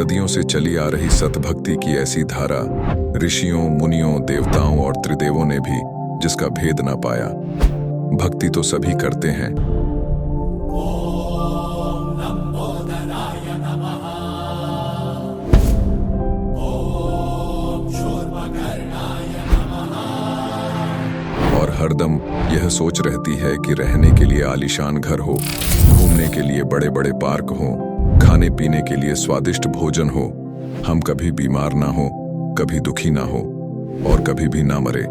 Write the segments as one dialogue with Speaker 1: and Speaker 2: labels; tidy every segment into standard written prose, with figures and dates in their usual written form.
Speaker 1: सदियों से चली आ रही सतभक्ति की ऐसी धारा, ऋषियों, मुनियों, देवताओं और त्रिदेवों ने भी जिसका भेद ना पाया। भक्ति तो सभी करते हैं, और हरदम यह सोच रहती है कि रहने के लिए आलीशान घर हो, घूमने के लिए बड़े बड़े पार्क हो, खाने पीने के लिए स्वादिष्ट भोजन हो, हम कभी बीमार ना हो, कभी दुखी ना हो और कभी भी ना मरे।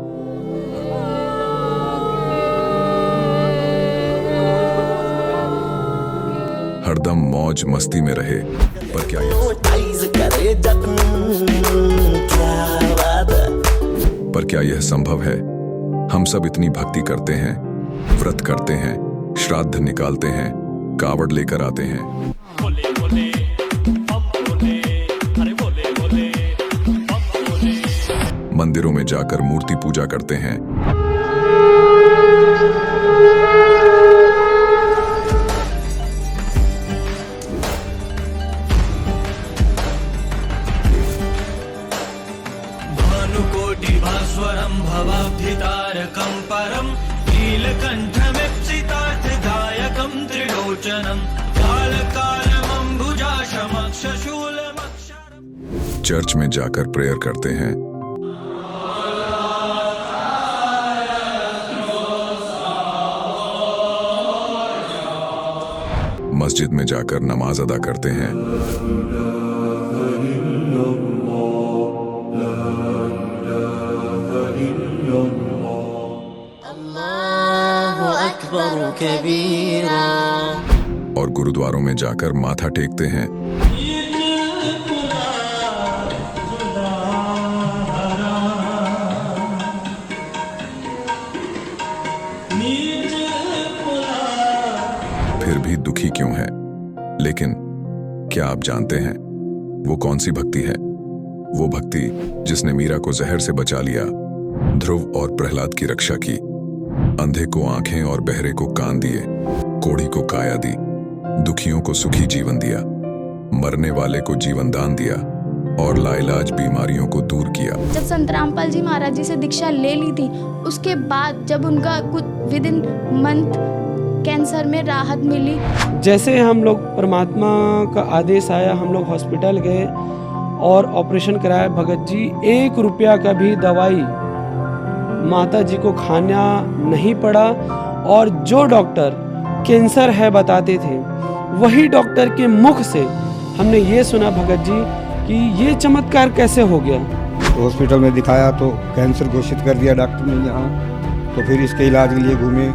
Speaker 1: हरदम मौज मस्ती में रहे। पर क्या यह संभव है? हम सब इतनी भक्ति करते हैं, व्रत करते हैं, श्राद्ध निकालते हैं, कावड़ लेकर आते हैं, बोले बोले, बोले, अरे बोले बोले, बोले। मंदिरों में जाकर मूर्ति पूजा करते हैं,
Speaker 2: भानुकोटिभास्वरं भवाब्धितारकं परं नीलकण्ठमीप्सितार्थदायकं त्रिलोचनं कालकालमम्बुजाशमक्षशूलमक्षरम्।
Speaker 1: चर्च में जाकर प्रेयर करते हैं, मस्जिद में जाकर नमाज अदा करते हैं, और गुरुद्वारों में जाकर माथा टेकते हैं, फिर भी दुखी क्यों है? लेकिन क्या आप जानते हैं वो कौन सी भक्ति है? वो भक्ति जिसने मीरा को जहर से बचा लिया, ध्रुव और प्रहलाद की रक्षा की, अंधे को आंखें और बहरे को कान दिए, कोढ़ी को काया दी, दुखियों को सुखी जीवन दिया, मरने वाले को जीवन दान दिया और लाइलाज बीमारियों को दूर किया।
Speaker 3: जब संत रामपाल जी महाराज जी से दीक्षा ले ली थी, उसके बाद जब उनका कुछ विद इन मंथ कैंसर में राहत मिली।
Speaker 4: जैसे हम लोग परमात्मा का आदेश आया, हम लोग हॉस्पिटल गए और ऑपरेशन कराया। भगत जी 1 रुपया का भी दवाई माता जी को खाना नहीं पड़ा, और जो डॉक्टर कैंसर है बताते थे, वही डॉक्टर के मुख से हमने ये सुना भगत जी कि ये चमत्कार कैसे हो गया।
Speaker 5: तो हॉस्पिटल में दिखाया तो कैंसर घोषित कर दिया डॉक्टर ने यहाँ। तो फिर इसके इलाज के लिए घूमे,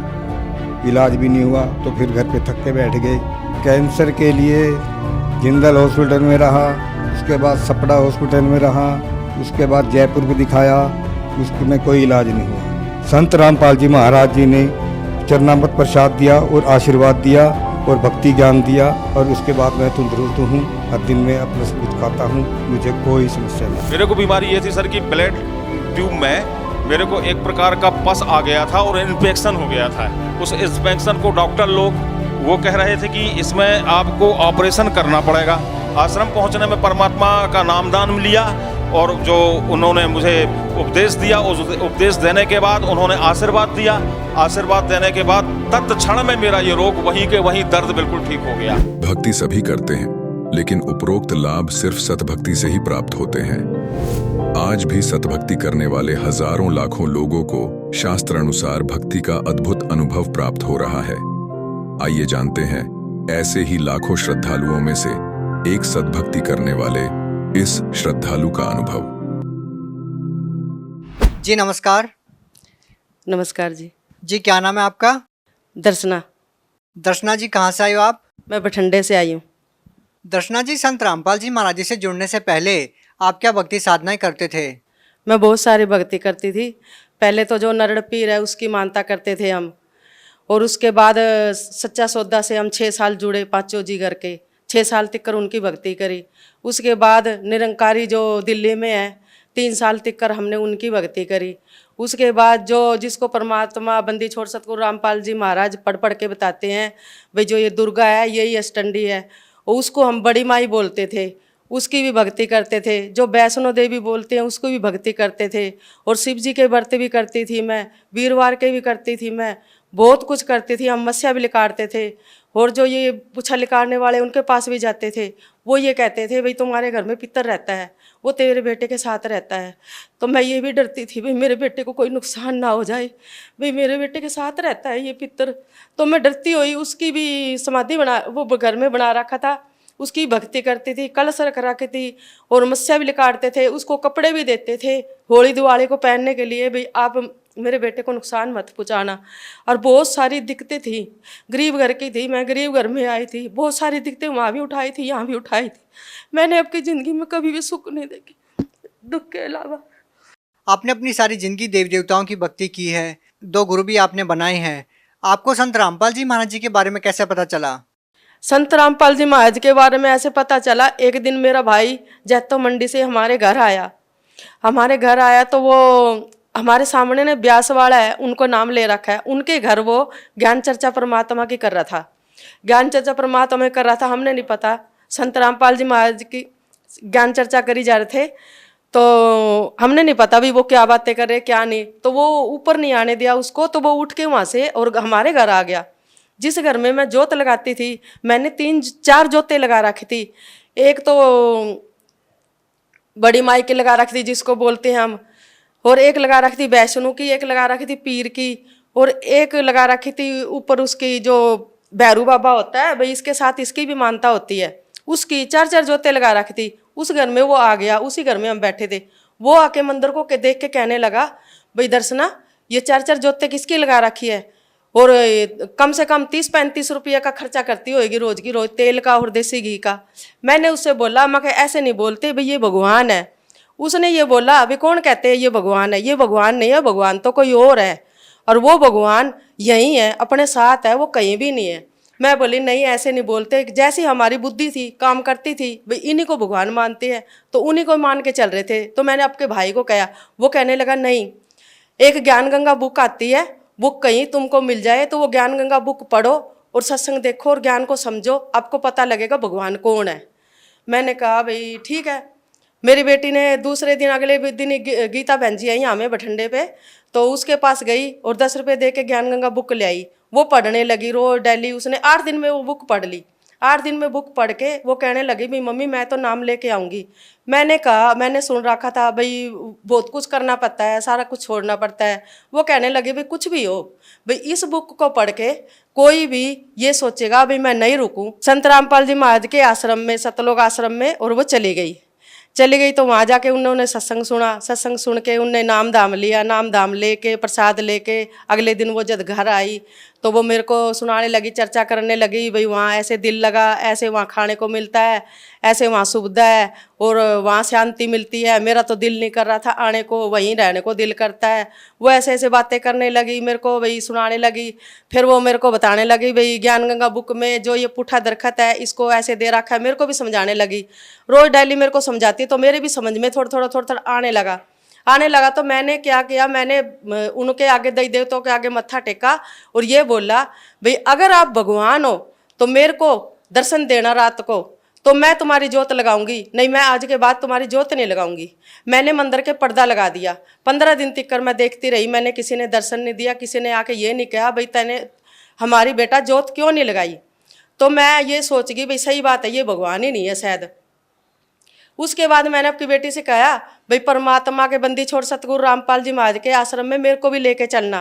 Speaker 5: इलाज भी नहीं हुआ, तो फिर घर पे थक के बैठ गए। कैंसर के लिए जिंदल हॉस्पिटल में रहा, उसके बाद सपड़ा हॉस्पिटल में रहा, उसके बाद जयपुर को दिखाया, उसमें कोई इलाज नहीं हुआ। संत रामपाल जी महाराज जी ने चरणामृत प्रसाद दिया और आशीर्वाद दिया और भक्ति ज्ञान दिया, और उसके बाद मैं तंदुरुस्त हूँ। हर दिन में अपना सब कुछ खाता हूँ, मुझे कोई समस्या नहीं।
Speaker 6: मेरे को बीमारी ये थी सर कि ब्लड ट्यूब में मेरे को एक प्रकार का पस आ गया था और इन्फेक्शन हो गया था। उस इन्फेक्शन को डॉक्टर लोग वो कह रहे थे कि इसमें आपको ऑपरेशन करना पड़ेगा। आश्रम पहुंचने में परमात्मा का नामदान लिया और जो उन्होंने मुझे उपदेश दिया, उस उपदेश देने के बाद उन्होंने आशीर्वाद दिया। आशीर्वाद देने के बाद तत्क्षण में मेरा ये रोग वहीं के वहीं दर्द बिल्कुल ठीक हो गया।
Speaker 1: भक्ति सभी करते हैं, लेकिन उपरोक्त लाभ सिर्फ सतभक्ति से ही प्राप्त होते हैं। आज भी सतभक्ति करने वाले हजारों लाखों लोगों को शास्त्र अनुसार भक्ति का अद्भुत अनुभव प्राप्त हो रहा है। आइए जानते हैं ऐसे ही लाखों श्रद्धालुओं में से एक सतभक्ति करने वाले इस श्रद्धालु का अनुभव।
Speaker 7: जी नमस्कार।
Speaker 8: नमस्कार जी।
Speaker 7: जी क्या नाम है आपका?
Speaker 8: दर्शना।
Speaker 7: दर्शना जी कहाँ से आए हो आप?
Speaker 8: मैं बठिंडे से आई हूँ।
Speaker 7: दर्शना जी, संत रामपाल जी महाराज जी से जुड़ने से पहले आप क्या भक्ति साधनाएं करते थे?
Speaker 8: मैं बहुत सारी भक्ति करती थी। पहले तो जो नरड़ पीर है उसकी मानता करते थे हम, और उसके बाद सच्चा सौदा से हम 6 साल जुड़े, पांचों जी घर के 6 साल तक कर उनकी भक्ति करी। उसके बाद निरंकारी जो दिल्ली में है 3 साल तक कर हमने उनकी भक्ति करी। उसके बाद जो जिसको परमात्मा बंदी छोड़ सतगुरु रामपाल जी महाराज पढ़ पढ़ के बताते हैं, भाई जो ये दुर्गा है यही अष्टंडी है, और उसको हम बड़ी माई बोलते थे। उसकी भी भक्ति करते थे। जो वैष्णो देवी बोलते हैं उसको भी भक्ति करते थे। और शिव जी के व्रत भी करती थी मैं, वीरवार के भी करती थी मैं, बहुत कुछ करती थी। अमावस्या भी लिकाड़ते थे। और जो ये पूछा लिकाड़ने वाले उनके पास भी जाते थे, वो ये कहते थे भाई तुम्हारे घर में पितर रहता है, वो तेरे बेटे के साथ रहता है। तो मैं ये भी डरती थी भाई मेरे बेटे को कोई नुकसान ना हो जाए, भाई मेरे बेटे के साथ रहता है ये पितर। तो मैं डरती हुई उसकी भी समाधि वो घर में बना रखा था, उसकी भक्ति करती थी, कलश रख रखी थी। और मस्या भी लिकाड़ते थे, उसको कपड़े भी देते थे होली दिवाली को पहनने के लिए, भाई आप मेरे बेटे को नुकसान मत पहुँचाना। और बहुत सारी दिक्कतें थी, गरीब घर की थी मैं, गरीब घर में आई थी, बहुत सारी दिक्कतें वहाँ भी उठाई थी, यहाँ भी उठाई थी। मैंने आपकी ज़िंदगी में कभी भी सुख नहीं देखी, दुख के अलावा।
Speaker 7: आपने अपनी सारी जिंदगी देवी देवताओं की भक्ति की है, 2 गुरु भी आपने बनाए हैं। आपको संत रामपाल जी महाराज जी के बारे में कैसे पता चला?
Speaker 8: संत रामपाल जी महाराज के बारे में ऐसे पता चला, एक दिन मेरा भाई जैतो मंडी से हमारे घर आया तो वो हमारे सामने ने ब्यास वाला है, उनको नाम ले रखा है, उनके घर वो ज्ञान चर्चा परमात्मा की कर रहा था, ज्ञान चर्चा परमात्मा में कर रहा था। हमने नहीं पता संत रामपाल जी महाराज की ज्ञान चर्चा करी जा रहे थे, तो हमने नहीं पता भी वो क्या बातें कर रहे क्या नहीं। तो वो ऊपर नहीं आने दिया उसको, तो वो उठ के वहाँ से और हमारे घर आ गया। जिस घर में मैं जोत लगाती थी, मैंने 3-4 जोतें लगा रखी थी। एक तो बड़ी माई की लगा रखी थी जिसको बोलते हैं हम, और एक लगा रखी थी वैष्णो की, एक लगा रखी थी पीर की, और एक लगा रखी थी ऊपर उसकी जो भैरू बाबा होता है भाई, इसके साथ इसकी भी मानता होती है, उसकी 4-4 जोतें लगा रखी थी। उस घर में वो आ गया, उसी घर में हम बैठे थे। वो आके मंदिर को देख के कहने लगा, भाई दर्शना ये 4-4 जोतें किसकी लगा रखी है, और कम से कम 30-35 रुपये का खर्चा करती होगी रोज की रोज, तेल का और देसी घी का। मैंने उससे बोला, मैं ऐसे नहीं बोलते भाई, ये भगवान है। उसने ये बोला, अभी कौन कहते हैं ये भगवान है, ये भगवान नहीं है, भगवान तो कोई और है, और वो भगवान यही है, अपने साथ है, वो कहीं भी नहीं है। मैं बोली नहीं ऐसे नहीं बोलते, जैसी हमारी बुद्धि थी काम करती थी भाई, इन्हीं को भगवान मानते हैं, तो उन्हीं को मान के चल रहे थे। तो मैंने आपके भाई को कहा, वो कहने लगा नहीं, एक ज्ञान गंगा बुक आती है, बुक कहीं तुमको मिल जाए तो वो ज्ञान गंगा बुक पढ़ो और सत्संग देखो और ज्ञान को समझो, आपको पता लगेगा भगवान कौन है। मैंने कहा भाई ठीक है। मेरी बेटी ने दूसरे दिन अगले दिन गीता बहन जी आई हमें बठंडे पे, तो उसके पास गई और 10 रुपये दे के ज्ञान गंगा बुक ले आई। वो पढ़ने लगी रोज डेली, उसने 8 दिन में वो बुक पढ़ ली। 8 दिन में बुक पढ़ के वो कहने लगी भाई मम्मी मैं तो नाम लेके आऊँगी। मैंने कहा, मैंने सुन रखा था भाई बहुत कुछ करना पड़ता है, सारा कुछ छोड़ना पड़ता है। वो कहने लगी भाई कुछ भी हो, भाई इस बुक को पढ़ के कोई भी ये सोचेगा भाई मैं नहीं रुकूं। संत रामपाल जी महाराज के आश्रम में, सतलोक आश्रम में, और वो चली गई तो वहाँ जाके उन्होंने सत्संग सुना। सत्संग सुन के उनने नाम धाम लिया, नाम धाम लेके प्रसाद लेके अगले दिन वो जब घर आई तो वो मेरे को सुनाने लगी, चर्चा करने लगी भाई वहाँ ऐसे दिल लगा, ऐसे वहाँ खाने को मिलता है, ऐसे वहाँ सुविधा है और वहाँ शांति मिलती है। मेरा तो दिल नहीं कर रहा था आने को, वहीं रहने को दिल करता है। वो ऐसे ऐसे बातें करने लगी, मेरे को भाई सुनाने लगी। फिर वो मेरे को बताने लगी भाई ज्ञान गंगा बुक में जो ये पुट्ठा दरखत है इसको ऐसे दे रखा है। मेरे को भी समझाने लगी, रोज डेली मेरे को समझाती, तो मेरे भी समझ में थोड़ा थोड़ा आने लगा। तो मैंने क्या किया, मैंने उनके आगे दई देवताओं के आगे मत्था टेका और ये बोला भाई अगर आप भगवान हो तो मेरे को दर्शन देना रात को, तो मैं तुम्हारी जोत लगाऊंगी, नहीं मैं आज के बाद तुम्हारी जोत नहीं लगाऊंगी। मैंने मंदिर के पर्दा लगा दिया। 15 दिन तक मैं देखती रही, मैंने किसी ने दर्शन नहीं दिया, किसी ने आके ये नहीं कहा भाई तैने हमारी बेटा जोत क्यों नहीं लगाई। तो मैं ये सोच गई भाई सही बात है, ये भगवान ही नहीं है शायद। उसके बाद मैंने अपनी बेटी से कहा भाई परमात्मा के बंदी छोड़ सतगुरु रामपाल जी महाराज के आश्रम में मेरे को भी लेके चलना।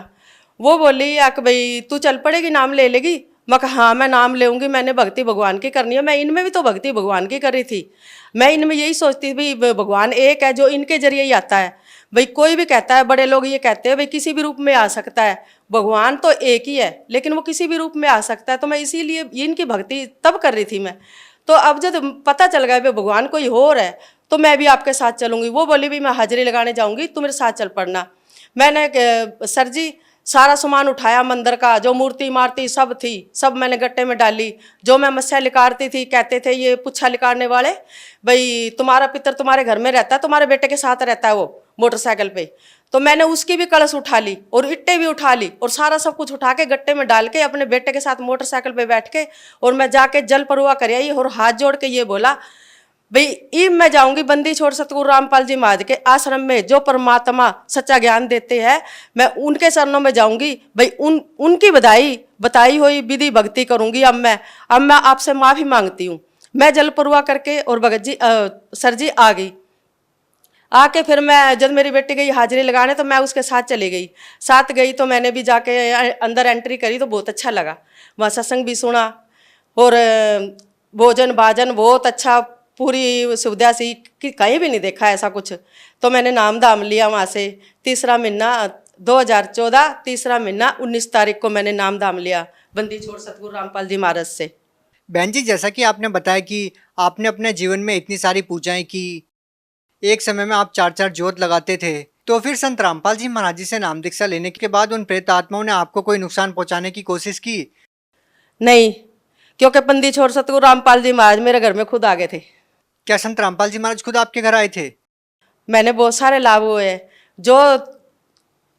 Speaker 8: वो बोली आक भाई तू चल पड़ेगी, नाम ले लेगी। मैं कहा हाँ मैं नाम लेऊंगी, मैंने भक्ति भगवान की करनी है। मैं इनमें भी तो भक्ति भगवान की करी थी। मैं इनमें यही सोचती थी भाई भगवान एक है जो इनके जरिए ही आता है। भाई कोई भी कहता है, बड़े लोग ये कहते हैं भाई किसी भी रूप में आ सकता है, भगवान तो एक ही है लेकिन वो किसी भी रूप में आ सकता है। तो मैं इसीलिए इनकी भक्ति तब कर रही थी मैं। तो अब जब पता चल गया भाई भगवान कोई और है तो मैं भी आपके साथ चलूंगी। वो बोली भी मैं हाजिरी लगाने जाऊंगी, तू मेरे साथ चल पड़ना। मैंने सर जी सारा सामान उठाया मंदिर का, जो मूर्ति मारती सब थी सब मैंने गट्टे में डाली। जो मैं मस्या लिकारती थी कहते थे ये पुच्छा लिकारने वाले भाई तुम्हारा पितर तुम्हारे घर में रहता है, तुम्हारे बेटे के साथ रहता है वो मोटरसाइकिल पे। तो मैंने उसकी भी कलश उठा ली और इट्टे भी उठा ली और सारा सब कुछ उठा के गट्टे में डाल के अपने बेटे के साथ मोटरसाइकिल पे बैठ के और मैं जाके जल परुआ कर आई और हाथ जोड़ के ये बोला भाई ई मैं जाऊंगी बंदी छोड़ सतगुरु रामपाल जी महाराज के आश्रम में, जो परमात्मा सच्चा ज्ञान देते हैं, मैं उनके चरणों में जाऊंगी। भाई उनकी बताई हुई विधि भक्ति करूंगी। अब मैं आपसे माफी मांगती हूँ। मैं जल परवा करके और भगत जी सर जी आ गई। आके फिर मैं जब मेरी बेटी गई हाजिरी लगाने तो मैं उसके साथ चली गई। साथ गई तो मैंने भी जाके अंदर एंट्री करी तो बहुत अच्छा लगा। वहाँ सत्संग भी सुना और भोजन भाजन बहुत अच्छा, पूरी सुविधा सी कि कहीं भी नहीं देखा ऐसा कुछ। तो मैंने नाम दाम लिया वहाँ से। तीसरा महीना 2014 तीसरा महीना 19 तारीख को मैंने नाम दाम लिया बंदी छोड़ सतगुरु रामपाल जी महाराज से।
Speaker 7: बहन जी, जैसा कि आपने बताया कि आपने अपने जीवन में इतनी सारी पूजाएं की, एक समय में आप 4-4 जोत लगाते थे, तो फिर संत रामपाल जी महाराज जी से नाम दीक्षा लेने के बाद उन प्रेत आत्माओं ने आपको कोई नुकसान पहुंचाने की कोशिश की?
Speaker 8: नहीं, क्योंकि बंदी छोड़ सतगुरु रामपाल जी महाराज मेरे घर में खुद आ गए थे।
Speaker 7: क्या संत रामपाल जी महाराज खुद आपके घर आए थे?
Speaker 8: मैंने बहुत सारे लाभ हुए हैं। जो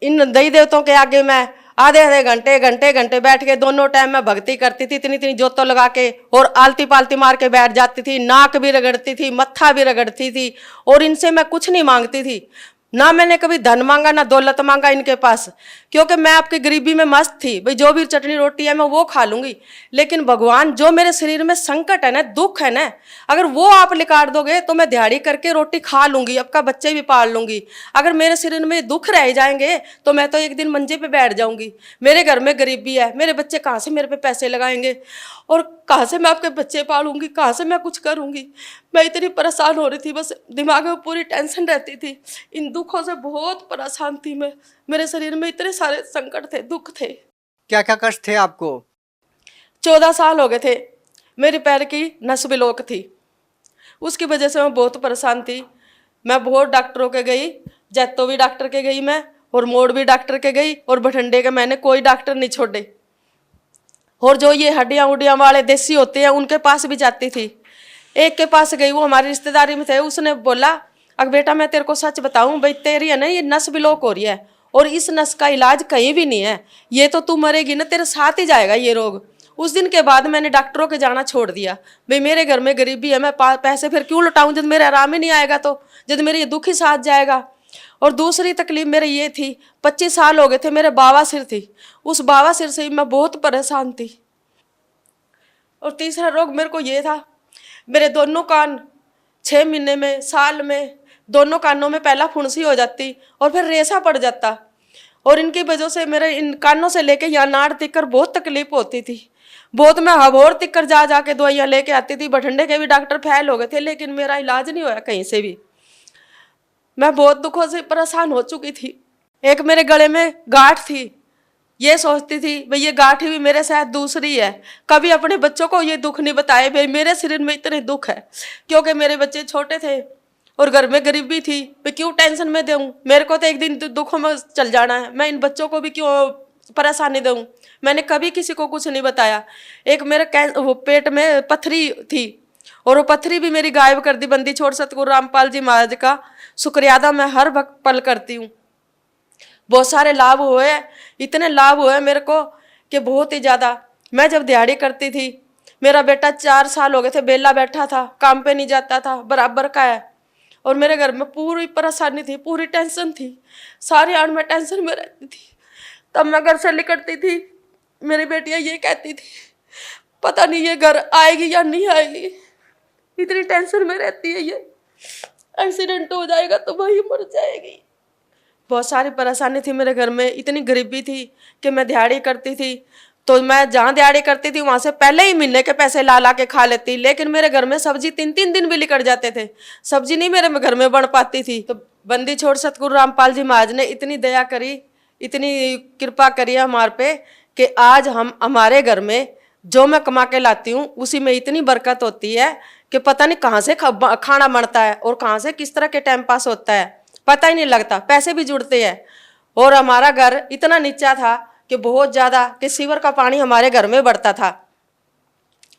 Speaker 8: इन देवी देवताओं के आगे मैं आधे घंटे बैठ के दोनों टाइम में भक्ति करती थी, इतनी जोतों लगा के, और आलती पालती मार के बैठ जाती थी। नाक भी रगड़ती थी, मत्था भी रगड़ती थी, और इनसे मैं कुछ नहीं मांगती थी। ना मैंने कभी धन मांगा ना दौलत मांगा इनके पास, क्योंकि मैं आपकी गरीबी में मस्त थी। भाई जो भी चटनी रोटी है मैं वो खा लूंगी, लेकिन भगवान जो मेरे शरीर में संकट है ना, दुख है ना, अगर वो आप निकाल दोगे तो मैं दिहाड़ी करके रोटी खा लूंगी, आपका बच्चे भी पाल लूंगी। अगर मेरे शरीर में दुख रह जाएंगे तो मैं तो एक दिन मंजे पे बैठ जाऊंगी। मेरे घर में गरीबी है, मेरे बच्चे कहाँ से मेरे पे पैसे लगाएंगे, और कहाँ से मैं आपके बच्चे पालूंगी, कहाँ से मैं कुछ करूंगी। मैं इतनी परेशान हो रही थी, बस दिमाग में पूरी टेंशन रहती थी। इन दुखों से बहुत परेशान थी मैं। मेरे शरीर में इतने सारे संकट थे, दुख थे।
Speaker 7: क्या क्या कष्ट थे आपको?
Speaker 8: 14 साल हो गए थे। मेरी पैर की नस ब्लॉक थी, उसकी वजह से मैं बहुत परेशान थी। मैं बहुत डॉक्टरों के गई, जैतो भी डॉक्टर के गई मैं, और मोड़ भी डॉक्टर के गई, और बठंडे के मैंने कोई डॉक्टर नहीं छोड़े। और जो ये हड्डियाँ उड्डियाँ वाले देसी होते हैं उनके पास भी जाती थी। एक के पास गई, वो हमारी रिश्तेदारी में थे, उसने बोला अगर बेटा मैं तेरे को सच बताऊं, भाई तेरी है ना ये नस ब्लॉक हो रही है, और इस नस का इलाज कहीं भी नहीं है, ये तो तू मरेगी ना, तेरे साथ ही जाएगा ये रोग। उस दिन के बाद मैंने डॉक्टरों के जाना छोड़ दिया। भाई मेरे घर में गरीबी है, मैं पैसे फिर क्यों लुटाऊं जब मेरे आराम ही नहीं आएगा, तो जब मेरे ये दुख ही साथ जाएगा। और दूसरी तकलीफ मेरे ये थी, 25 साल हो गए थे, मेरे बावासीर थी, उस बावासीर से मैं बहुत परेशान थी। और तीसरा रोग मेरे को ये था, मेरे दोनों कान 6 महीने में, साल में, दोनों कानों में पहला फुंसी हो जाती और फिर रेसा पड़ जाता। और इनकी वजह से मेरे इन कानों से लेके यहाँ नाड़ तिक्कर बहुत तकलीफ होती थी। बहुत मैं हबोर तिक्कर जा के दवाइयाँ लेके आती थी। बठंडे के भी डॉक्टर फैल हो गए थे, लेकिन मेरा इलाज नहीं होया कहीं से भी। मैं बहुत दुखों से परेशान हो चुकी थी। एक मेरे गले में गांठ थी, ये सोचती थी भाई ये गांठ भी मेरे साथ दूसरी है। कभी अपने बच्चों को ये दुख नहीं बताए भाई मेरे शरीर में इतने दुख है, क्योंकि मेरे बच्चे छोटे थे और घर में गरीबी थी। मैं क्यों टेंशन में दूँ, मेरे को तो एक दिन दुखों में चल जाना है, मैं इन बच्चों को भी क्यों परेशानी दूँ। मैंने कभी किसी को कुछ नहीं बताया। एक मेरे वो पेट में पत्थरी थी, और वो पत्थरी भी मेरी गायब कर दी बंदी छोड़ सतगुरु रामपाल जी महाराज का शुक्रिया अदा मैं हर वक्त पल करती हूँ। बहुत सारे लाभ हुए, इतने लाभ हुए मेरे को कि बहुत ही ज़्यादा। मैं जब दिहाड़ी करती थी, मेरा बेटा 4 साल हो गए थे बेला बैठा था, काम पे नहीं जाता था, बराबर का है, और मेरे घर में पूरी परेशानी थी, पूरी टेंशन थी, सारी आड़ में टेंशन में रहती थी। तब मैं घर से निकलती थी, मेरी बेटियाँ ये कहती थी पता नहीं ये घर आएगी या नहीं आएगी, इतनी टेंशन में रहती है, ये एक्सीडेंट हो जाएगा तो वही मर जाएगी। बहुत सारी परेशानी थी मेरे घर में, इतनी गरीबी थी कि मैं दिहाड़ी करती थी तो मैं जहाँ दिहाड़ी करती थी वहाँ से पहले ही महीने के पैसे ला के खा लेती, लेकिन मेरे घर में सब्जी 3-3 दिन भी निकल जाते थे, सब्जी नहीं मेरे घर में बन पाती थी। तो बंदी छोड़ सतगुरु रामपाल जी महाराज ने इतनी दया करी, इतनी कृपा करी हमारे पे कि आज हम हमारे घर में जो मैं कमा के लाती हूँ उसी में इतनी बरकत होती है कि पता नहीं कहाँ से खाना बनता है और कहाँ से किस तरह के टाइम पास होता है, पता ही नहीं लगता, पैसे भी जुड़ते हैं। और हमारा घर इतना नीचा था कि बहुत ज़्यादा कि सीवर का पानी हमारे घर में बढ़ता था।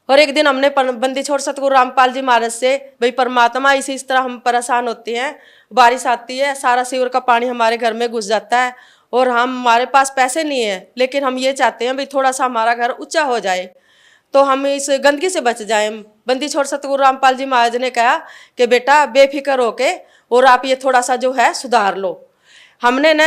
Speaker 8: और एक दिन हमने बंदी छोड़ सतगुरु रामपाल जी महाराज से, भाई परमात्मा इस तरह हम परेशान होते हैं, बारिश आती है, सारा सीवर का पानी हमारे घर में घुस जाता है और हमारे पास पैसे नहीं है, लेकिन हम ये चाहते हैं भाई थोड़ा सा हमारा घर ऊंचा हो जाए। तो हम इस गंदगी से बच जाएं। बंदी छोड़ सतगुरु रामपाल जी महाराज ने कहा कि बेटा बेफिक्र होके और आप ये थोड़ा सा जो है सुधार लो। हमने न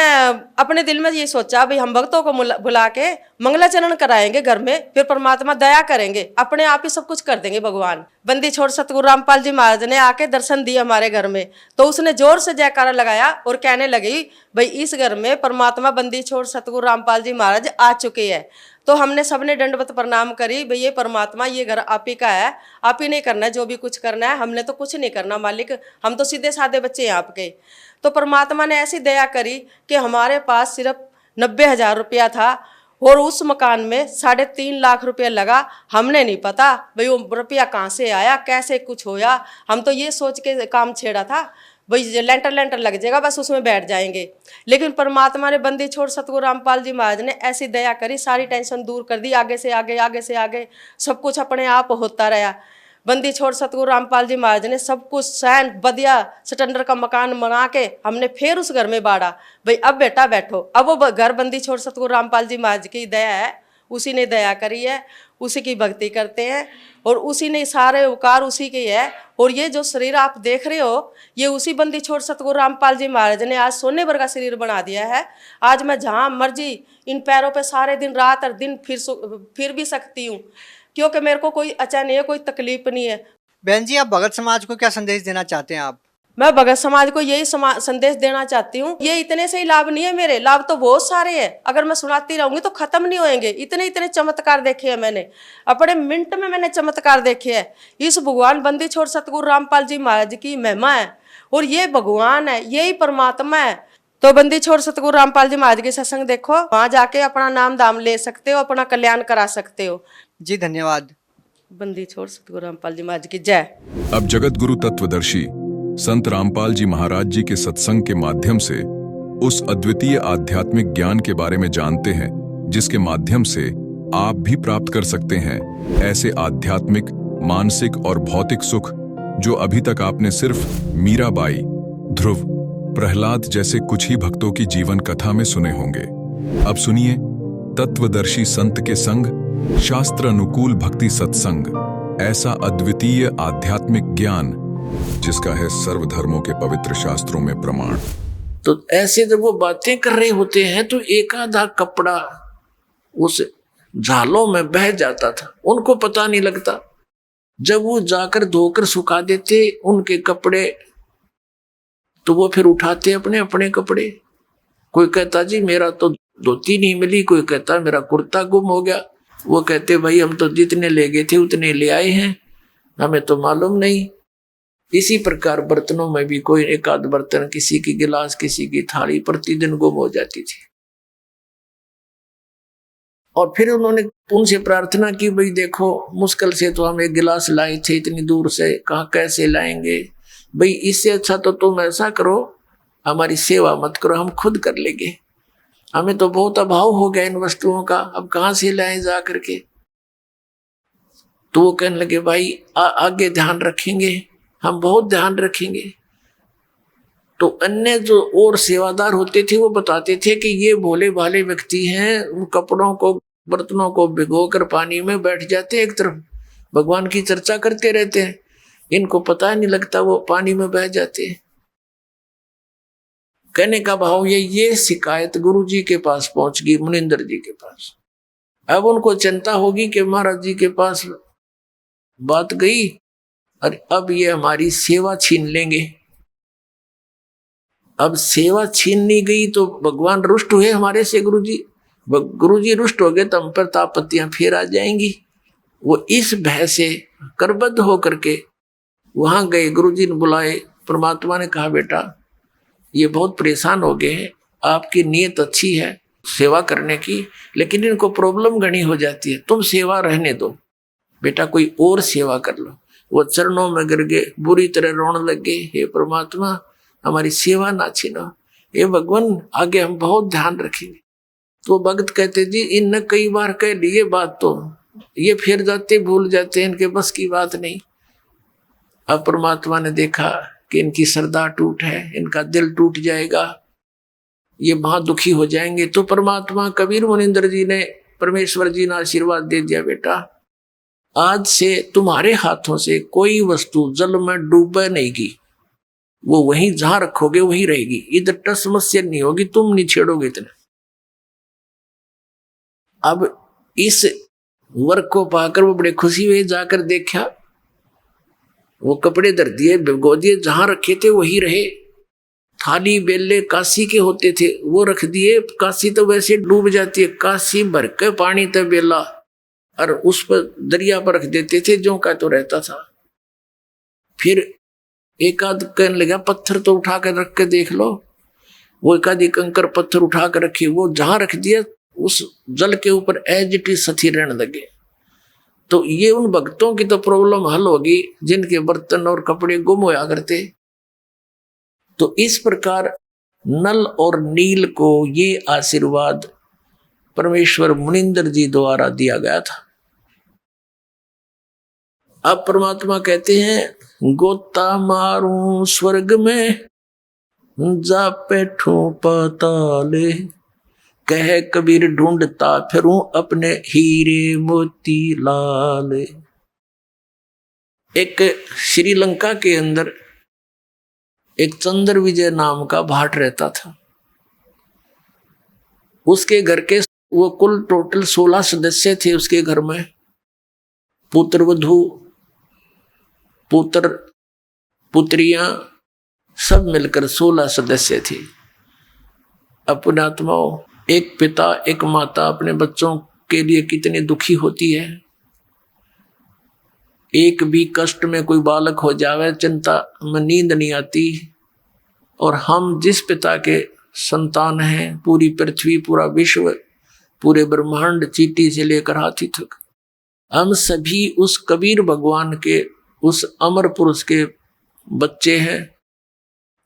Speaker 8: अपने दिल में ये सोचा भाई हम भक्तों को बुला के मंगलाचरण कराएंगे घर में, फिर परमात्मा दया करेंगे, अपने आप ही सब कुछ कर देंगे भगवान। बंदी छोड़ सतगुरु रामपाल जी महाराज ने आके दर्शन दिए हमारे घर में, तो उसने जोर से जयकारा लगाया और कहने लगी भाई इस घर में परमात्मा बंदी छोड़ सतगुरु रामपाल जी महाराज आ चुके हैं। तो हमने सबने दंडवत प्रणाम करी, भाई ये परमात्मा ये घर आप ही का है, आप ही नहीं करना है जो भी कुछ करना है, हमने तो कुछ नहीं करना मालिक, हम तो सीधे साधे बच्चे हैं आपके। तो परमात्मा ने ऐसी दया करी कि हमारे पास सिर्फ 90,000 रुपया था और उस मकान में 3.5 लाख रुपया लगा। हमने नहीं पता भाई वो रुपया कहाँ से आया, कैसे कुछ होया। हम तो ये सोच के काम छेड़ा था भाई लेंटर लग जाएगा बस उसमें बैठ जाएंगे। लेकिन परमात्मा ने बंदी छोड़ सतगुरु रामपाल जी महाराज ने ऐसी दया करी, सारी टेंशन दूर कर दी। आगे से आगे सब कुछ अपने आप होता रहा। बंदी छोड़ सतगुरु रामपाल जी महाराज ने सब कुछ सैन बदिया स्टैंडर्ड का मकान बना के हमने फिर उस घर में बाड़ा भाई अब बेटा बैठो। अब वो घर बंदी छोड़ सतगुरु रामपाल जी महाराज की दया है, उसी ने दया करी है, उसी की भक्ति करते हैं और उसी ने सारे उपकार उसी के है। और ये जो शरीर आप देख रहे हो ये उसी बंदी छोड़ सतगुरु रामपाल जी महाराज ने आज सोने भर का शरीर बना दिया है। आज मैं जहाँ मर्जी इन पैरों पे सारे दिन रात और दिन फिर भी सकती हूँ, क्योंकि मेरे को कोई अच्छा नहीं है, कोई तकलीफ नहीं है।
Speaker 7: बहन जी, आप भगत समाज को क्या संदेश देना चाहते हैं आप?
Speaker 8: मैं भगत समाज को यही संदेश देना चाहती हूँ, ये इतने से ही लाभ नहीं है, मेरे लाभ तो बहुत सारे हैं, अगर मैं सुनाती रहूंगी तो खत्म नहीं होंगे। इतने चमत्कार देखे हैं मैंने, अपने मिनट में मैंने चमत्कार देखे हैं। इस भगवान बंदी छोड़ सतगुरु रामपाल जी महाराज की महिमा है और ये भगवान है, यही परमात्मा है। तो बंदी छोड़ सतगुरु रामपाल जी महाराज के सत्संग देखो, वहां जाके अपना नाम दाम ले सकते हो, अपना कल्याण करा सकते हो।
Speaker 7: जी धन्यवाद।
Speaker 8: बंदी छोड़ सतगुरु रामपाल जी महाराज की जय।
Speaker 1: अब जगत गुरु तत्वदर्शी संत रामपाल जी महाराज जी के सत्संग के माध्यम से उस अद्वितीय आध्यात्मिक ज्ञान के बारे में जानते हैं जिसके माध्यम से आप भी प्राप्त कर सकते हैं ऐसे आध्यात्मिक, मानसिक और भौतिक सुख जो अभी तक आपने सिर्फ मीराबाई, ध्रुव, प्रहलाद जैसे कुछ ही भक्तों की जीवन कथा में सुने होंगे। अब सुनिए तत्वदर्शी संत के संग शास्त्र अनुकूल भक्ति सत्संग, ऐसा अद्वितीय आध्यात्मिक ज्ञान जिसका है सर्वधर्मों के पवित्र शास्त्रों में प्रमाण।
Speaker 9: तो ऐसे जब वो बातें कर रहे होते हैं तो एक आधा कपड़ा उस झालों में बह जाता था, उनको पता नहीं लगता। जब वो जाकर धोकर सुखा देते उनके कपड़े तो वो फिर उठाते अपने अपने कपड़े। कोई कहता जी मेरा तो धोती नहीं मिली, कोई कहता मेरा कुर्ता गुम हो गया। वो कहते भाई हम तो जितने ले गए थे उतने ले आए हैं, हमें तो मालूम नहीं। इसी प्रकार बर्तनों में भी कोई एक आध बर्तन, किसी की गिलास, किसी की थाली प्रतिदिन गुम हो जाती थी। और फिर उन्होंने उनसे प्रार्थना की भाई देखो मुश्किल से तो हम एक गिलास लाए थे, इतनी दूर से कहाँ कैसे लाएंगे भाई, इससे अच्छा तो तुम ऐसा करो हमारी सेवा मत करो, हम खुद कर लेंगे, हमें तो बहुत अभाव हो गया इन वस्तुओं का, अब कहाँ से लाएं जा करके। तो वो कहने लगे भाई आगे ध्यान रखेंगे, हम बहुत ध्यान रखेंगे। तो अन्य जो और सेवादार होते थे वो बताते थे कि ये भोले भाले व्यक्ति हैं, उन कपड़ों को बर्तनों को भिगोकर पानी में बैठ जाते एक तरफ, भगवान की चर्चा करते रहते हैं, इनको पता नहीं लगता वो पानी में बह जाते हैं। कहने का भाव ये शिकायत गुरु जी के पास पहुंच गई, मुनिंदर जी के पास। अब उनको चिंता होगी कि महाराज जी के पास बात गई और अब ये हमारी सेवा छीन लेंगे। अब सेवा छीननी गई तो भगवान रुष्ट हुए हमारे से, गुरु जी रुष्ट हो गए तो हम पर आपत्तियां फिर आ जाएंगी। वो इस भय से करबद्ध होकर के वहां गए, गुरु जी ने बुलाए। परमात्मा ने कहा बेटा ये बहुत परेशान हो गए हैं, आपकी नीयत अच्छी है सेवा करने की, लेकिन इनको प्रॉब्लम घनी हो जाती है, तुम सेवा रहने दो बेटा, कोई और सेवा कर लो। वो चरणों में गिर गए, बुरी तरह रोने लग गए, हे परमात्मा हमारी सेवा ना छीनो, हे भगवान आगे हम बहुत ध्यान रखेंगे। तो भक्त कहते जी इनने कई बार कह लिए बात, तो ये फिर जाते भूल जाते हैं, इनके बस की बात नहीं। अब परमात्मा ने देखा कि इनकी श्रद्धा टूट है, इनका दिल टूट जाएगा, ये वहां दुखी हो जाएंगे। तो परमात्मा कबीर मुनिंदर जी ने, परमेश्वर जी ने आशीर्वाद दे दिया बेटा आज से तुम्हारे हाथों से कोई वस्तु जल में डूबे नहीं की, वो वहीं जहां रखोगे वहीं रहेगी, इधर टस समस्या नहीं होगी, तुम नहीं छेड़ोगे इतने। अब इस वर्क को पाकर वो बड़े खुशी हुए, जाकर देखा, वो कपड़े धर दिए, भिगो दिए, जहां रखे थे वही रहे। थाली बेले काशी के होते थे वो रख दिए, काशी तो वैसे डूब जाती है, काशी भर के पानी था बेला, और उस पर दरिया पर रख देते थे, जो का तो रहता था। फिर एक आध कहने लगा पत्थर तो उठा कर रख के देख लो, वो एक आधी कंकर पत्थर उठा कर रखी, वो जहां रख दिया उस जल के ऊपर एज इट इज सती रहने लगे। तो ये उन भक्तों की तो प्रॉब्लम हल होगी जिनके बर्तन और कपड़े गुम होया करते। तो इस प्रकार नल और नील को ये आशीर्वाद परमेश्वर मुनिंदर जी द्वारा दिया गया था। अब परमात्मा कहते हैं गोता मारूं स्वर्ग में जा बैठूं पाताले, कह कबीर ढूंढता फिरूं अपने हीरे मोती लाल। एक श्रीलंका के अंदर एक चंद्र विजय नाम का भाट रहता था। उसके घर के वो कुल टोटल 16 सदस्य थे उसके घर में, पुत्र वधू पुत्र पुत्रियां सब मिलकर 16 सदस्य थे। अपने आत्माओं, एक पिता एक माता अपने बच्चों के लिए कितनी दुखी होती है। एक भी कष्ट में कोई बालक हो जावे चिंता में नींद नहीं आती। और हम जिस पिता के संतान हैं, पूरी पृथ्वी पूरा विश्व पूरे ब्रह्मांड चींटी से लेकर हाथी तक, हम सभी उस कबीर भगवान के उस अमर पुरुष के बच्चे हैं।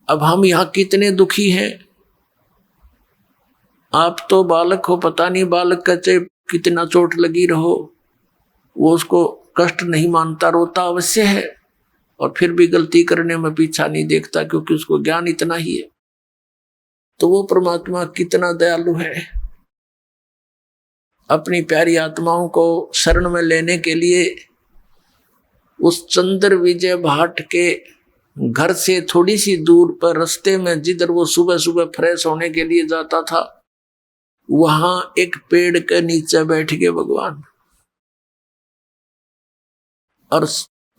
Speaker 9: अब हम यहाँ कितने दुखी हैं। आप तो बालक हो, पता नहीं बालक का चाहे कितना चोट लगी रहो, वो उसको कष्ट नहीं मानता, रोता अवश्य है, और फिर भी गलती करने में पीछा नहीं देखता, क्योंकि उसको ज्ञान इतना ही है। तो वो परमात्मा कितना दयालु है। अपनी प्यारी आत्माओं को शरण में लेने के लिए उस चंद्र विजय भाट के घर से थोड़ी सी दूर पर रास्ते में जिधर वो सुबह सुबह फ्रेश होने के लिए जाता था, वहां एक पेड़ के नीचे बैठ गए भगवान। और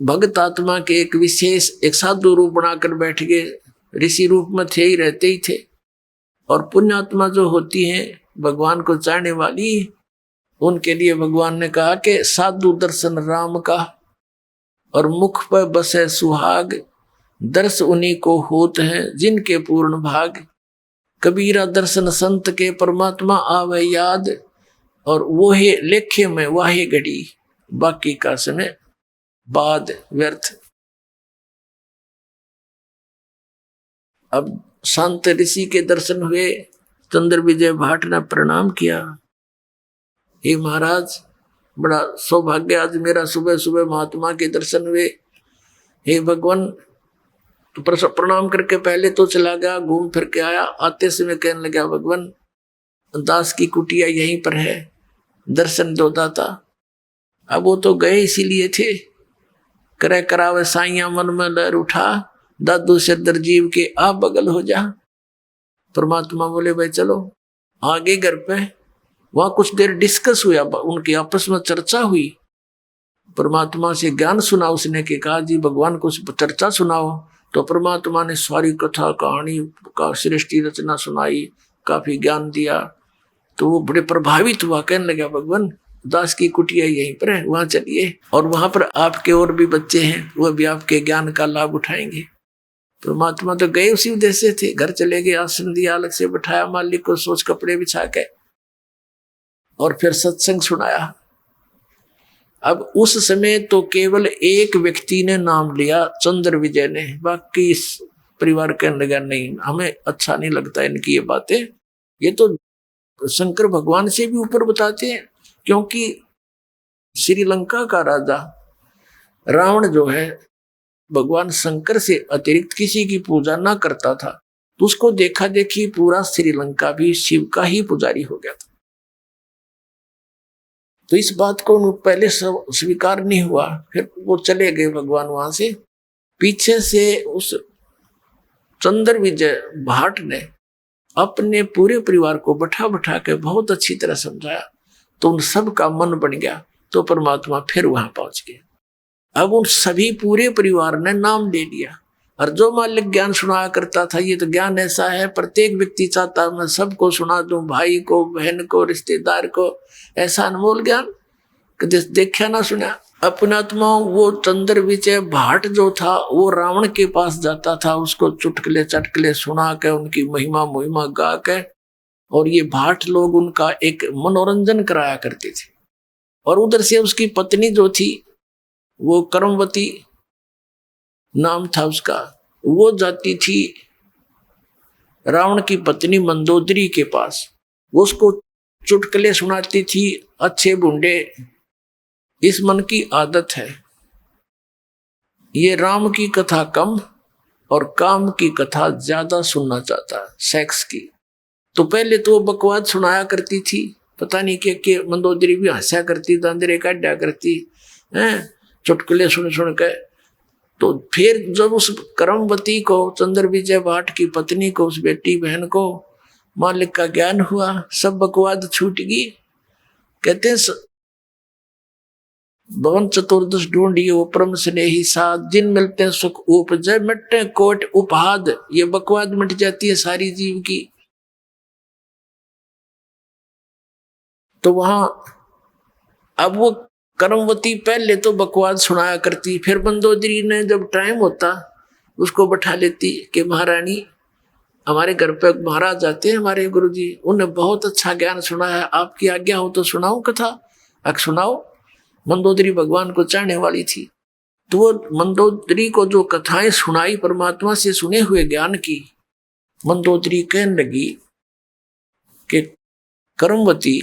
Speaker 9: भक्त आत्मा के एक विशेष एक साधु रूप बनाकर बैठ गए। ऋषि रूप में थे ही, रहते ही थे। और पुण्यात्मा जो होती हैं भगवान को चाहने वाली, उनके लिए भगवान ने कहा कि साधु दर्शन राम का और मुख पर बसे सुहाग, दर्श उन्हीं को होत हैं जिनके पूर्ण भाग। कबीरा दर्शन संत के परमात्मा आवे याद, और वो है लेखे में वाहे घड़ी, बाकी का समय बाद व्यर्थ। अब संत ऋषि के दर्शन हुए। चंद्र विजय भाट ने प्रणाम किया, हे महाराज बड़ा सौभाग्य, आज मेरा सुबह सुबह महात्मा के दर्शन हुए। हे भगवान, तो प्रणाम करके पहले तो चला गया, घूम फिर के आया। आते समय कहने लगा भगवान दास की कुटिया यहीं पर है, दर्शन दो दाता। अब वो तो गए इसीलिए थे, करे करावे साइया मन में लहर उठा, दादू सिरदर जीव के आप बगल हो जा। परमात्मा बोले भाई चलो आगे घर पे। वहां कुछ देर डिस्कस हुआ, उनके आपस में चर्चा हुई। परमात्मा से ज्ञान सुना उसने, के कहा जी भगवान को चर्चा सुनाओ। तो परमात्मा ने सारी कथा कहानी का सृष्टि रचना सुनाई, काफी ज्ञान दिया। तो वो बड़े प्रभावित हुआ, कहने लगा भगवान दास की कुटिया यहीं पर है, वहां चलिए, और वहां पर आपके और भी बच्चे हैं, वह भी आपके ज्ञान का लाभ उठाएंगे। परमात्मा तो गए उसी उद्देश्य से, घर चले गए, आसन दिया, अलग से बैठाया मालिक को, सोच कपड़े बिछा के, और फिर सत्संग सुनाया। अब उस समय तो केवल एक व्यक्ति ने नाम लिया, चंद्र विजय ने। बाकी इस परिवार कहने लगा नहीं, हमें अच्छा नहीं लगता इनकी ये बातें, ये तो शंकर भगवान से भी ऊपर बताते हैं। क्योंकि श्रीलंका का राजा रावण जो है, भगवान शंकर से अतिरिक्त किसी की पूजा ना करता था, तो उसको देखा देखी पूरा श्रीलंका भी शिव का ही पुजारी हो गया था। तो इस बात को उन्हें पहले स्वीकार नहीं हुआ। फिर वो चले गए भगवान वहां से। पीछे से उस चंद्र विजय भाट ने अपने पूरे परिवार को बैठा बैठा के बहुत अच्छी तरह समझाया, तो उन सब का मन बन गया। तो परमात्मा फिर वहां पहुंच गए। अब उन सभी पूरे परिवार ने नाम ले लिया। और जो मालिक ज्ञान सुनाया करता था, ये तो ज्ञान ऐसा है, प्रत्येक व्यक्ति चाहता मैं सबको सुना दूं, भाई को, बहन को, रिश्तेदार को, ऐसा अनमोल ज्ञान कभी देखा ना सुना। अपने आत्मा वो चंद्र विजय भाट जो था, वो रावण के पास जाता था, उसको चुटकले चटकले सुना के, उनकी महिमा मुहिमा गा के, और ये भाट लोग उनका एक मनोरंजन कराया करते थे। और उधर से उसकी पत्नी जो थी, वो कर्मवती नाम था उसका, वो जाती थी रावण की पत्नी मंदोदरी के पास, वो उसको चुटकले सुनाती थी, अच्छे बुंडे। इस मन की आदत है, ये राम की कथा कम और काम की कथा ज्यादा सुनना चाहता है, सेक्स की। तो पहले तो वो बकवाद सुनाया करती थी, पता नहीं के मंदोदरी भी हंसा करती, दांदरे काटा करती हैं, चुटकुले सुन सुन के। तो फिर जब उस कर्मवती को, चंद्र विजय भाट की पत्नी को, उस बेटी बहन को मालिक का ज्ञान हुआ, सब बकवाद छूट गई। कहते हैं भवन चतुर्दश ढूंढिए वो परम स्नेही साथ, जिन मिलते सुख उपजय मिटते कोट उपहाद। ये बकवाद मिट जाती है सारी जीव की। तो वहां अब वो कर्मवती पहले तो बकवाद सुनाया करती, फिर मंदोदरी ने जब टाइम होता उसको बैठा लेती कि महारानी हमारे घर पे महाराज आते हैं हमारे गुरुजी, उन्हें बहुत अच्छा ज्ञान सुनाया, आपकी आज्ञा हो तो सुनाओ कथा। अब सुनाओ। मंदोदरी भगवान को चाहने वाली थी, तो वो मंदोदरी को जो कथाएं सुनाई परमात्मा से सुने हुए ज्ञान की, मंदोदरी कहने लगी कि कर्मवती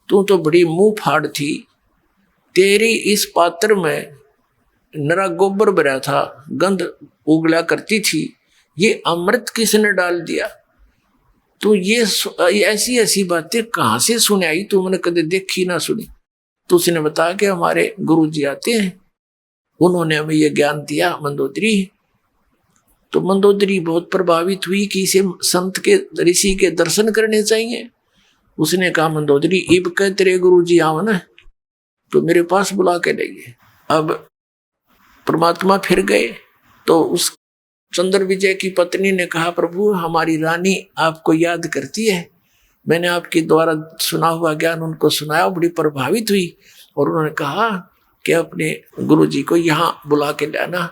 Speaker 9: तू तो बड़ी मुंह फाड़ थी, तेरी इस पात्र में नरा गोबर भरा था, गंध उगला करती थी, ये अमृत किसने डाल दिया? तो ये ऐसी ऐसी बातें कहाँ से सुनाई, तू मैंने कभी देखी ना सुनी। तो उसने बताया कि हमारे गुरुजी आते हैं, उन्होंने हमें ये ज्ञान दिया मंदोदरी। तो मंदोदरी बहुत प्रभावित हुई कि इसे संत के, ऋषि के दर्शन करने चाहिए। उसने कहा मंदोदरी इब कह तेरे गुरुजी आओ ना, तो मेरे पास बुला के लाइए। अब परमात्मा फिर गए, तो उस चंद्र विजय की पत्नी ने कहा प्रभु हमारी रानी आपको याद करती है, मैंने आपके द्वारा सुना हुआ ज्ञान उनको सुनाया, बड़ी प्रभावित हुई। और उन्होंने कहा कि अपने गुरुजी को यहाँ बुला के लाना।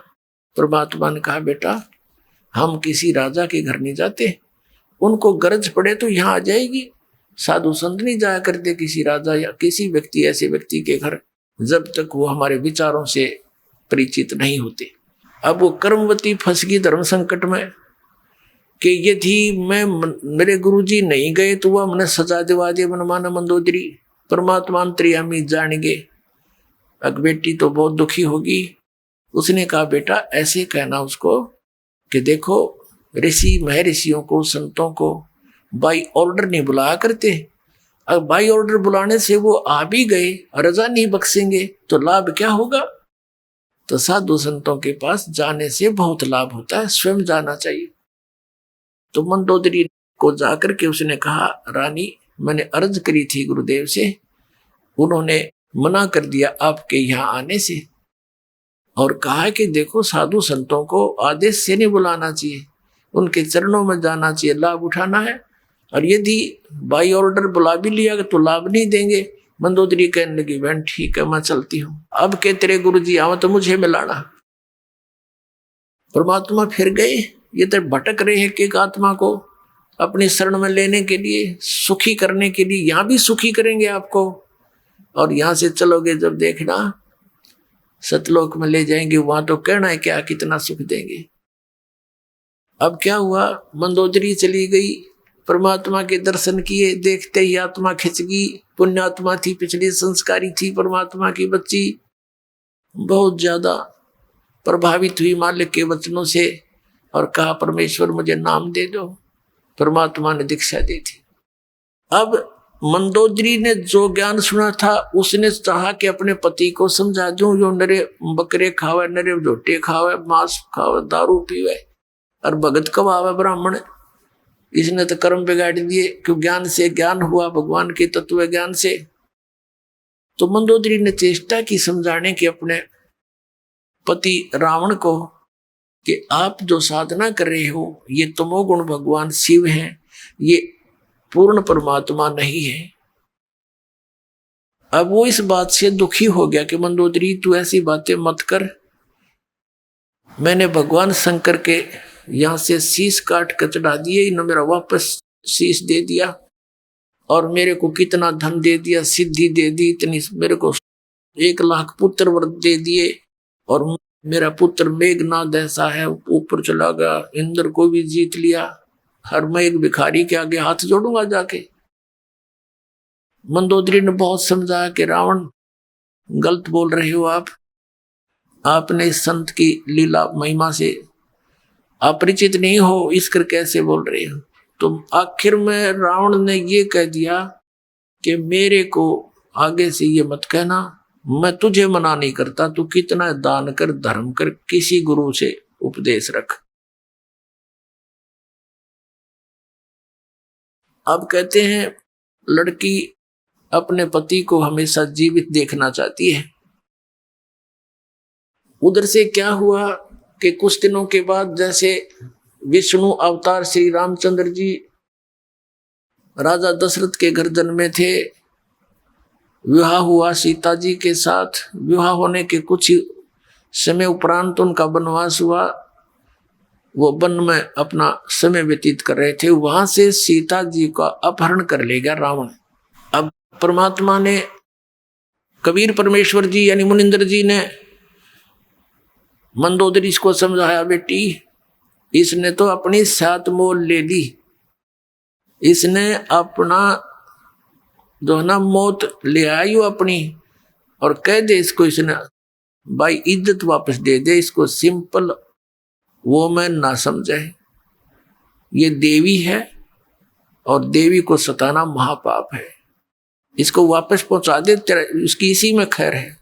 Speaker 9: परमात्मा ने कहा बेटा हम किसी राजा के घर नहीं जाते, उनको गरज पड़े तो यहाँ आ जाएगी, साधु संत नहीं जाया करते किसी राजा या किसी व्यक्ति, ऐसे व्यक्ति के घर, जब तक वो हमारे विचारों से परिचित नहीं होते। अब वो कर्मवती फंस गई धर्म संकट में कि यदि मैं मेरे गुरुजी नहीं गए तो वह मैंने सजा दिवा दिया मनमाना मंदोदरी। परमात्मा अंतर्यामी जान गए। अब बेटी तो बहुत दुखी होगी। उसने कहा बेटा ऐसे कहना उसको कि देखो ऋषि महर्षियों को, संतों को बाई ऑर्डर नहीं बुलाया करते। अब बाई ऑर्डर बुलाने से वो आ भी गए, रजा नहीं बख्शेंगे तो लाभ क्या होगा? तो साधु संतों के पास जाने से बहुत लाभ होता है, स्वयं जाना चाहिए। तो मंदोदरी को जाकर के उसने कहा रानी मैंने अर्ज करी थी गुरुदेव से, उन्होंने मना कर दिया आपके यहाँ आने से, और कहा कि देखो साधु संतों को आदेश से नहीं बुलाना चाहिए, उनके चरणों में जाना चाहिए, लाभ उठाना है। और यदि बाई ऑर्डर बुला भी लिया तो लाभ नहीं देंगे। मंदोदरी कहने लगी बहन ठीक है मैं चलती हूँ, अब के तेरे गुरुजी आओ तो मुझे मिलाना। परमात्मा फिर गए। ये तो भटक रहे हैं एक आत्मा को अपनी शरण में लेने के लिए, सुखी करने के लिए। यहाँ भी सुखी करेंगे आपको, और यहाँ से चलोगे जब देखना सतलोक में ले जाएंगे, वहां तो कहना है क्या कितना सुख देंगे। अब क्या हुआ, मंदोदरी चली गई, परमात्मा के दर्शन किए, देखते ही आत्मा खिंच गई। पुण्यात्मा थी, पिछली संस्कारी थी, परमात्मा की बच्ची, बहुत ज्यादा प्रभावित हुई मालिक के वचनों से, और कहा परमेश्वर मुझे नाम दे दो। परमात्मा ने दीक्षा दी थी। अब मंदोदरी ने जो ज्ञान सुना था उसने चाहा कि अपने पति को समझा दूं, जो नरे बकरे खावे, नरे झोटे खावे, मांस खावे, दारू पीवे और भगत कवावे ब्राह्मण, इसने तो कर्म बिगाड़ दिए। क्यों? ज्ञान से ज्ञान हुआ, भगवान के तत्व ज्ञान से। तो मंदोदरी ने चेष्टा की समझाने की अपने पति रावण को कि आप जो साधना कर रहे हो ये तमोगुण भगवान शिव हैं, ये पूर्ण परमात्मा नहीं है। अब वो इस बात से दुखी हो गया कि मंदोदरी तू ऐसी बातें मत कर, मैंने भगवान शंकर के यहां से शीश काट कर चढ़ा दिए, इन्होंने मेरा वापस शीश दे दिया और मेरे को कितना धन दे दिया, सिद्धि दे दी, इतनी मेरे को 1,00,000 पुत्र व्रत दे दिए और मेरा पुत्र मेघनाद ऐसा है ऊपर चला गया, इंद्र को भी जीत लिया, हर मैं एक भिखारी के आगे हाथ जोड़ूंगा जाके। मंदोदरी ने बहुत समझाया कि रावण गलत बोल रहे हो आपने इस संत की लीला महिमा से अपरिचित नहीं हो, इस कर कैसे बोल रहे हो। तो आखिर में रावण ने ये कह दिया कि मेरे को आगे से ये मत कहना, मैं तुझे मना नहीं करता, तू कितना दान कर, धर्म कर, किसी गुरु से उपदेश रख। अब कहते हैं लड़की अपने पति को हमेशा जीवित देखना चाहती है। उधर से क्या हुआ कि कुछ दिनों के बाद जैसे विष्णु अवतार श्री रामचंद्र जी राजा दशरथ के घर जन्मे थे, विवाह हुआ सीता जी के साथ, विवाह होने के कुछ समय उपरांत उनका वनवास हुआ, वो वन में अपना समय व्यतीत कर रहे थे, वहां से सीता जी का अपहरण कर ले गया रावण। अब परमात्मा ने, कबीर परमेश्वर जी यानी मुनिंदर जी ने मंदोदरी को समझाया, बेटी इसने तो अपनी सात मोल ले ली, इसने अपना जो है ना मौत ले आई हो अपनी, और कह दे इसको, इसने भाई इज्जत वापस दे दे इसको, सिंपल वो मैं ना समझे, ये देवी है और देवी को सताना महापाप है, इसको वापस पहुंचा दे, तेरा उसकी इसी में खैर है।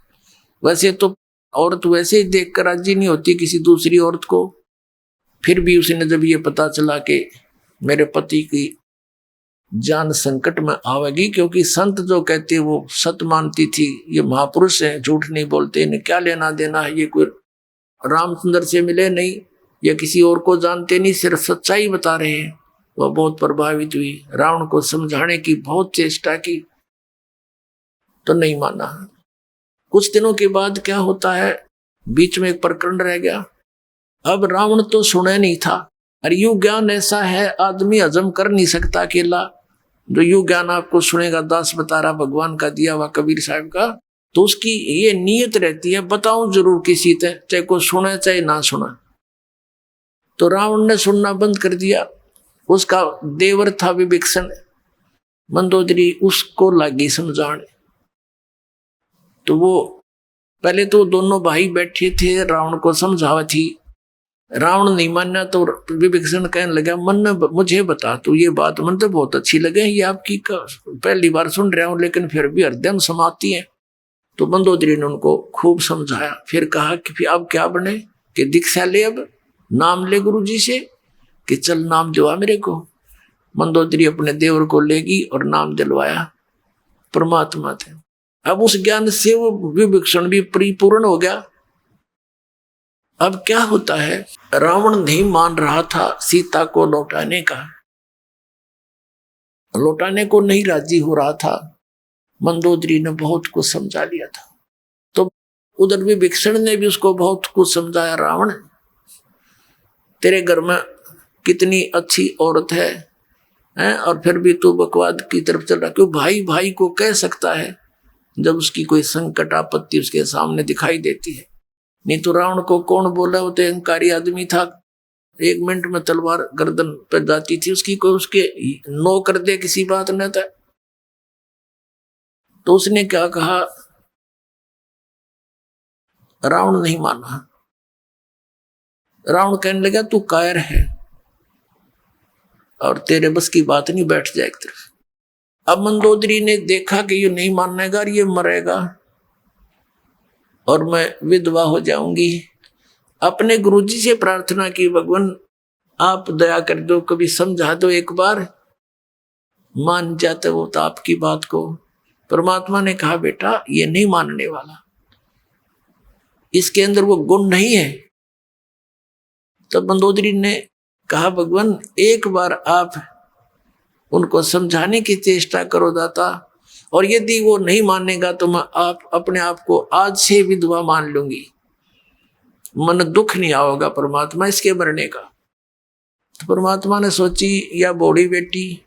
Speaker 9: वैसे तो औरत वैसे ही देख कर राजी नहीं होती किसी दूसरी औरत को, फिर भी उसने जब ये पता चला कि मेरे पति की जान संकट में आवेगी, क्योंकि संत जो कहते वो सत मानती थी, ये महापुरुष हैं, झूठ नहीं बोलते, इन्हें क्या लेना देना है, ये कोई रामचंद्र से मिले नहीं या किसी और को जानते नहीं, सिर्फ सच्चाई बता रहे हैं। वह बहुत प्रभावित हुई, रावण को समझाने की बहुत चेष्टा की तो नहीं माना। कुछ दिनों के बाद क्या होता है, बीच में एक प्रकरण रह गया। अब रावण तो सुने नहीं था, अरे यू ज्ञान ऐसा है आदमी हजम कर नहीं सकता अकेला, जो यू ज्ञान आपको सुनेगा, दास बता रहा भगवान का दिया हुआ कबीर साहब का, तो उसकी ये नीयत रहती है बताऊं जरूर किसी से, चाहे कोई सुने चाहे ना सुना। तो रावण ने सुनना बंद कर दिया। उसका देवर था विभीषण, मंदोदरी उसको लगी समझाने। तो वो पहले तो दोनों भाई बैठे थे, रावण को समझावा थी, रावण नहीं माना तो विभीषण कहने लगा, मन में मुझे बता तू ये बात, मन तो बहुत अच्छी लगे, ये आपकी पहली बार सुन रहा हूं लेकिन फिर भी हृदय में समाती है। तो मंदोदरी ने उनको खूब समझाया, फिर कहा कि फिर अब क्या बने कि दीक्षा ले, अब नाम ले गुरु जी से, कि चल नाम दिलवा मेरे को। मंदोदरी अपने देवर को लेगी और नाम दिलवाया, परमात्मा थे। अब उस ज्ञान से वो विभीषण भी परिपूर्ण हो गया। अब क्या होता है, रावण नहीं मान रहा था सीता को लौटाने का, लौटाने को नहीं राजी हो रहा था। मंदोदरी ने बहुत कुछ समझा लिया था, तो उधर विभीषण ने भी उसको बहुत कुछ समझाया, रावण तेरे घर में कितनी अच्छी औरत है और फिर भी तू बकवाद की तरफ चल रहा, क्यों भाई भाई को कह सकता है जब उसकी कोई संकट आपत्ति उसके सामने दिखाई देती है। नहीं तो रावण को कौन बोला, वो तो अहंकारी आदमी था, 1 मिनट में तलवार गर्दन पर जाती थी उसकी, कोई उसके नो कर दे किसी बात न था। तो उसने क्या कहा, रावण नहीं माना। रावण कहने लगा तू कायर है और तेरे बस की बात नहीं, बैठ जाए एक तरफ। अब मंदोदरी ने देखा कि ये नहीं मानेगा, ये मरेगा और मैं विधवा हो जाऊंगी। अपने गुरुजी से प्रार्थना की, भगवान आप दया कर दो, कभी समझा दो, एक बार मान जाते वो तो आपकी बात को। परमात्मा ने कहा बेटा ये नहीं मानने वाला, इसके अंदर वो गुण नहीं है। तब मंदोदरी ने कहा भगवान एक बार आप उनको समझाने की चेष्टा करो दाता, और यदि वो नहीं मानेगा तो मैं अपने आप को आज से विधवा मान लूंगी, मन दुख नहीं आओगा परमात्मा इसके मरने का। तो परमात्मा ने सोची या बूढ़ी बेटी,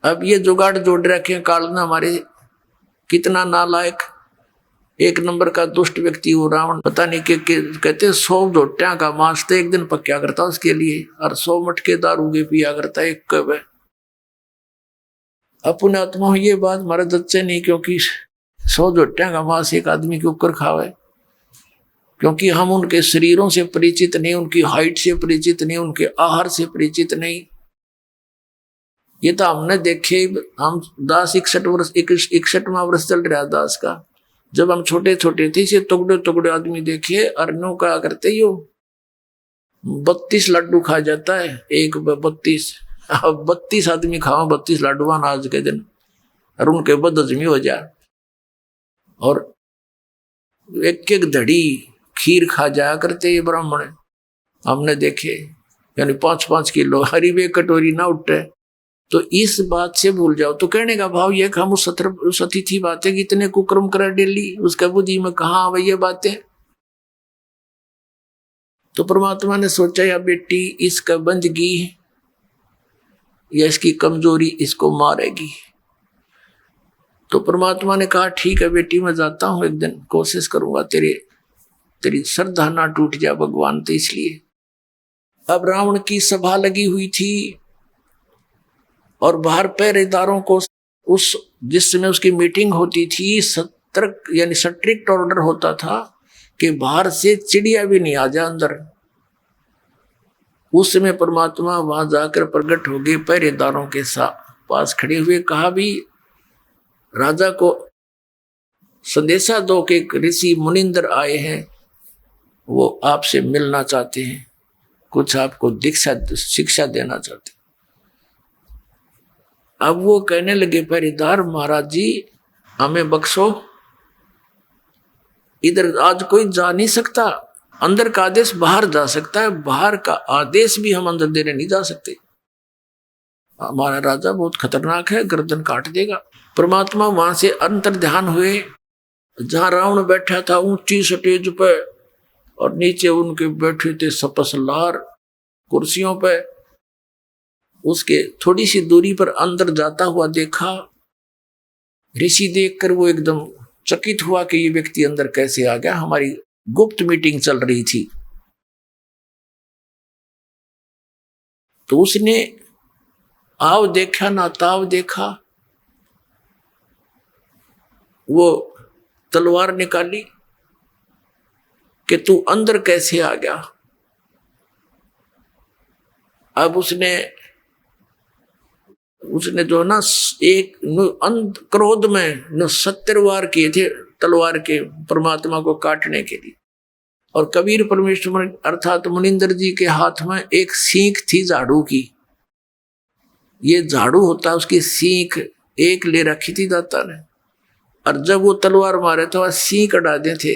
Speaker 9: अब ये जुगाड़ जोड़ रखे कालना हमारे, कितना नालायक, एक नंबर का दुष्ट व्यक्ति वो रावण। पता नहीं के कहते 100 झोटियां का मांस तो एक दिन पक्या करता उसके लिए, और 100 मटके दारू के पिया करता एक कब है। अपने आत्मा ये बात हमारे दच्चे नहीं, क्योंकि 100 झोटियां का मांस एक आदमी के ऊपर खावे, क्योंकि हम उनके शरीरों से परिचित नहीं, उनकी हाइट से परिचित नहीं, उनके आहार से परिचित नहीं। ये तो हमने देखे, हम दास 61वां वर्ष चल रहा दास का। जब हम छोटे छोटे थे से टुकड़े टुकड़े आदमी देखे, अरनों का करते यो 32 लड्डू खा जाता है, एक 32 आदमी खाओ 32 लड्डुआ आज के दिन, और उनके बद हजमी हो जाए, और एक एक धड़ी खीर खा जाया करते ये ब्राह्मण हमने देखे, यानी 5-5 किलो हरी वे कटोरी ना उठे। तो इस बात से भूल जाओ। तो कहने का भाव ये, हम उस अतिथि बातें कितने कुकर्म करा डेली, उसका बुद्धि में कहाँ आवे ये बातें। तो परमात्मा ने सोचा या बेटी इसका बंदगी या इसकी कमजोरी इसको मारेगी। तो परमात्मा ने कहा ठीक है बेटी मैं जाता हूं, एक दिन कोशिश करूंगा तेरी श्रद्धा ना टूट जाए भगवान। तो इसलिए अब रावण की सभा लगी हुई थी, और बाहर पहरेदारों को उस जिस समय उसकी मीटिंग होती थी सतर्क यानी स्ट्रिक्ट ऑर्डर होता था कि बाहर से चिड़िया भी नहीं आ जाए अंदर। उस समय परमात्मा वहां जाकर प्रकट हो गए, पहरेदारों के पास खड़े हुए, कहा भी राजा को संदेशा दो कि ऋषि मुनिंदर आए हैं, वो आपसे मिलना चाहते हैं, कुछ आपको शिक्षा देना चाहते हैं। अब वो कहने लगे पहरेदार महाराज जी हमें बख्शो, इधर आज कोई जा नहीं सकता, अंदर का आदेश बाहर जा सकता है, बाहर का आदेश भी हम अंदर देने नहीं जा सकते, हमारा राजा बहुत खतरनाक है, गर्दन काट देगा। परमात्मा वहां से अंतर ध्यान हुए, जहां रावण बैठा था ऊंची स्टेज पे, और नीचे उनके बैठे थे सपसलार कुर्सियों पे, उसके थोड़ी सी दूरी पर अंदर जाता हुआ देखा। ऋषि देखकर वो एकदम चकित हुआ कि ये व्यक्ति अंदर कैसे आ गया, हमारी गुप्त मीटिंग चल रही थी। तो उसने आव देखा ना ताव देखा, वो तलवार निकाली कि तू अंदर कैसे आ गया। अब उसने जो ना एक क्रोध में 70 वार किए थे तलवार के परमात्मा को काटने के लिए। और कबीर परमेश्वर अर्थात मुनिंदर जी के हाथ में एक सीख थी झाड़ू की, ये झाड़ू होता है उसकी सीख एक ले रखी थी दाता ने, और जब वो तलवार मारे तो वह सीख अड़ा दे थे,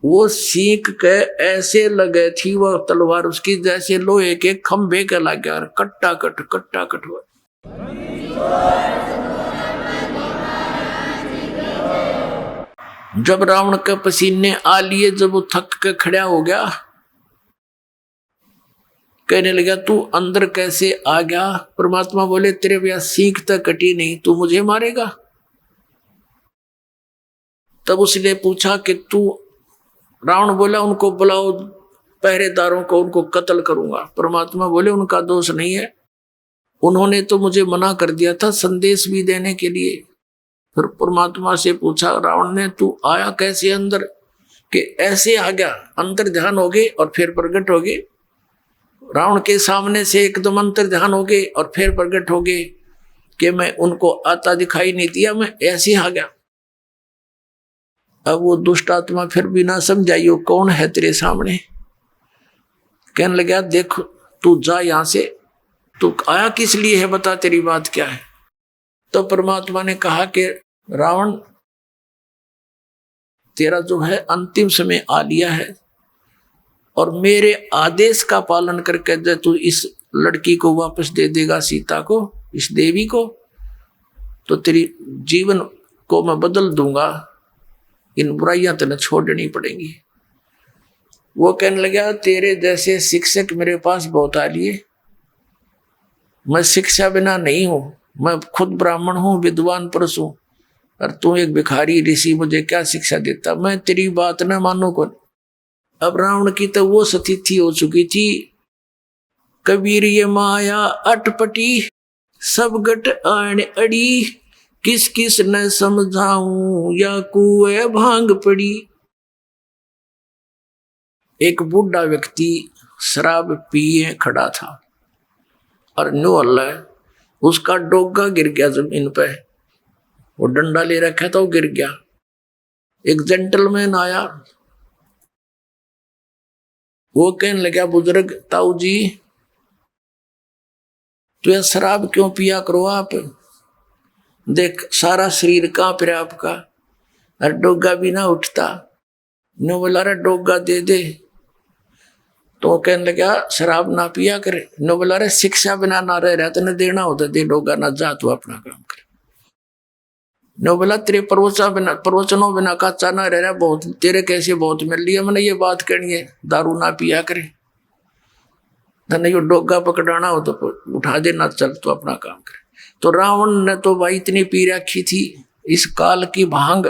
Speaker 9: वो सीख के ऐसे लगे थी वो तलवार उसकी जैसे लोहे के खंभे के लग गया, कट्टा कट हुआ। जब रावण के पसीने आ लिए, जब वो थक के खड़ा हो गया, कहने लगा तू अंदर कैसे आ गया। परमात्मा बोले तेरे भैया सीख तक कटी नहीं, तू मुझे मारेगा। तब उसने पूछा कि तू, रावण बोला उनको बुलाओ पहरेदारों को, उनको कत्ल करूंगा। परमात्मा बोले उनका दोष नहीं है, उन्होंने तो मुझे मना कर दिया था संदेश भी देने के लिए। फिर परमात्मा से पूछा रावण ने तू आया कैसे अंदर, कि ऐसे आ गया, अंतर ध्यान हो गए और फिर प्रकट हो गए। रावण के सामने से एकदम अंतर ध्यान हो गए और फिर प्रकट हो गए। कि मैं उनको आता दिखाई नहीं दिया, मैं ऐसे ही आ गया। अब वो दुष्ट आत्मा फिर भी ना समझाइयो कौन है तेरे सामने। कहने लगा देख तू जा यहां से, तू आया किस लिए है, बता तेरी बात क्या है। तो परमात्मा ने कहा कि रावण तेरा जो है अंतिम समय आ लिया है और मेरे आदेश का पालन करके जब तू इस लड़की को वापस दे देगा, सीता को, इस देवी को, तो तेरी जीवन को मैं बदल दूंगा, इन बुराइयां तेने छोड़नी पड़ेंगी। वो कहने लगा तेरे जैसे शिक्षक मेरे पास बहुत आ लिए, मैं शिक्षा बिना नहीं हूं, मैं खुद ब्राह्मण हूं, विद्वान पुरुष हूं, और तू एक भिखारी ऋषि, मुझे क्या शिक्षा देता, मैं तेरी बात ना मानू कौन। अब रावण की तो वो स्थिति हो चुकी थी, कबीर ये माया अटपटी, सब गट आण अड़ी, किस किस न समझाऊं या कुएं भांग पड़ी। एक बूढ़ा व्यक्ति शराब पिए खड़ा था और नो अल्लाह उसका डोगा गिर गया जमीन पे, वो डंडा ले रखा था, वो गिर गया। एक जेंटलमैन आया, वो कहने लगा बुजुर्ग ताऊ जी तो यह शराब क्यों पिया करो आप, देख सारा शरीर कांप रहा आपका और डोगा भी ना उठता। नो बोला रे डोगा दे दे, तो कहने लगा शराब ना पिया करे। नो बोला रे शिक्षा बिना ना रह रहा तो न देना होता, दे डोगा ना, जा तू अपना काम करे। नो बोला तेरे प्रवचनों बिना कच्चा ना रह रहा, बहुत तेरे कैसे बहुत मिल लिया, मैंने ये बात करनी है, दारू ना पिया करे, नहीं यो डोगा पकड़ाना हो तो उठा देना, चल तो अपना काम करे। तो रावण ने तो भाई इतनी पी रखी थी इस काल की भांग।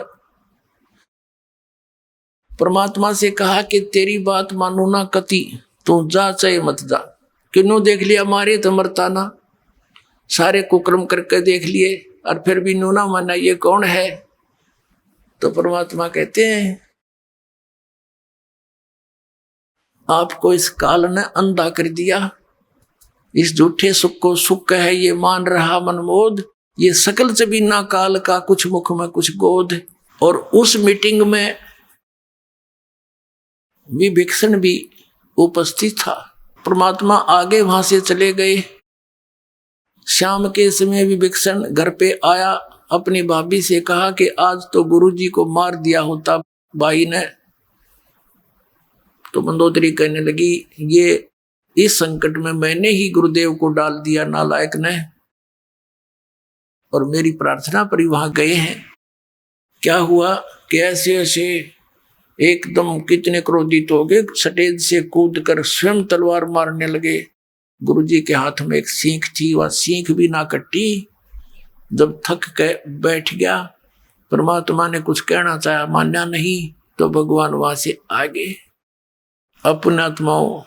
Speaker 9: परमात्मा से कहा कि तेरी बात मानू ना कति, तू जा चाहे मत जा, किन्हों देख लिया मारे तो मरता ना, सारे कुकर्म करके देख लिए और फिर भी नू ना माना, ये कौन है। तो परमात्मा कहते हैं आपको इस काल ने अंधा कर दिया, इस झूठे सुख को सुख है ये मान रहा मनमोद, ये सकल जबीना काल का कुछ मुख में कुछ गोद। और उस मीटिंग में विभीषण भी उपस्थित था। परमात्मा आगे वहां से चले गए। शाम के समय विभीषण घर पे आया, अपनी भाभी से कहा कि आज तो गुरुजी को मार दिया होता भाई ने। तो मंदोदरी कहने लगी ये इस संकट में मैंने ही गुरुदेव को डाल दिया नालायक ने, और मेरी प्रार्थना पर ही वहां गए हैं। क्या हुआ कि ऐसे ऐसे एकदम कितने क्रोधित हो गए, स्टेज से कूद कर स्वयं तलवार मारने लगे। गुरुजी के हाथ में एक सींख थी, वह सींख भी ना कटी। जब थक के बैठ गया, परमात्मा ने कुछ कहना चाहा, मान्या नहीं, तो भगवान वहां से आ गए। अपने आत्माओं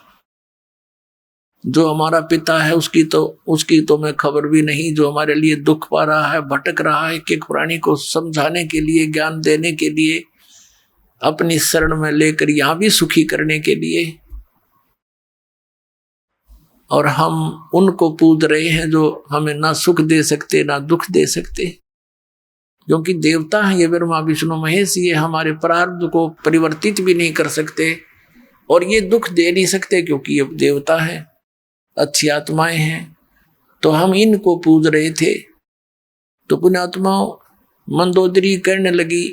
Speaker 9: जो हमारा पिता है उसकी तो मैं खबर भी नहीं, जो हमारे लिए दुख पा रहा है, भटक रहा है, एक प्राणी को समझाने के लिए, ज्ञान देने के लिए, अपनी शरण में लेकर यहां भी सुखी करने के लिए, और हम उनको पूज रहे हैं जो हमें ना सुख दे सकते ना दुख दे सकते, क्योंकि देवता है ये ब्रह्मा विष्णु महेश, ये हमारे प्रारब्ध को परिवर्तित भी नहीं कर सकते और ये दुख दे नहीं सकते क्योंकि ये देवता है, अच्छी आत्माएं हैं। तो हम इनको पूज रहे थे। तो पुण्यात्माओं मंदोदरी करने लगी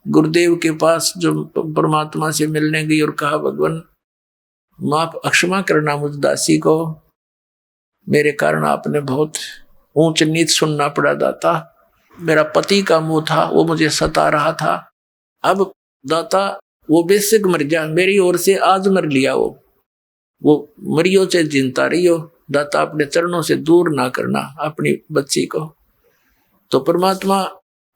Speaker 9: गुरुदेव के पास, जो परमात्मा से मिलने गई, और कहा भगवान माफ अक्षमा करना मुझ दासी को, मेरे कारण आपने बहुत ऊंच नीच सुनना पड़ा दाता। मेरा पति का मुंह था वो मुझे सता रहा था, अब दाता वो बेशक मर जा, मेरी ओर से आज मर लिया, वो मरियो से जिंदा रहियो, दाता अपने चरणों से दूर ना करना अपनी बच्ची को। तो परमात्मा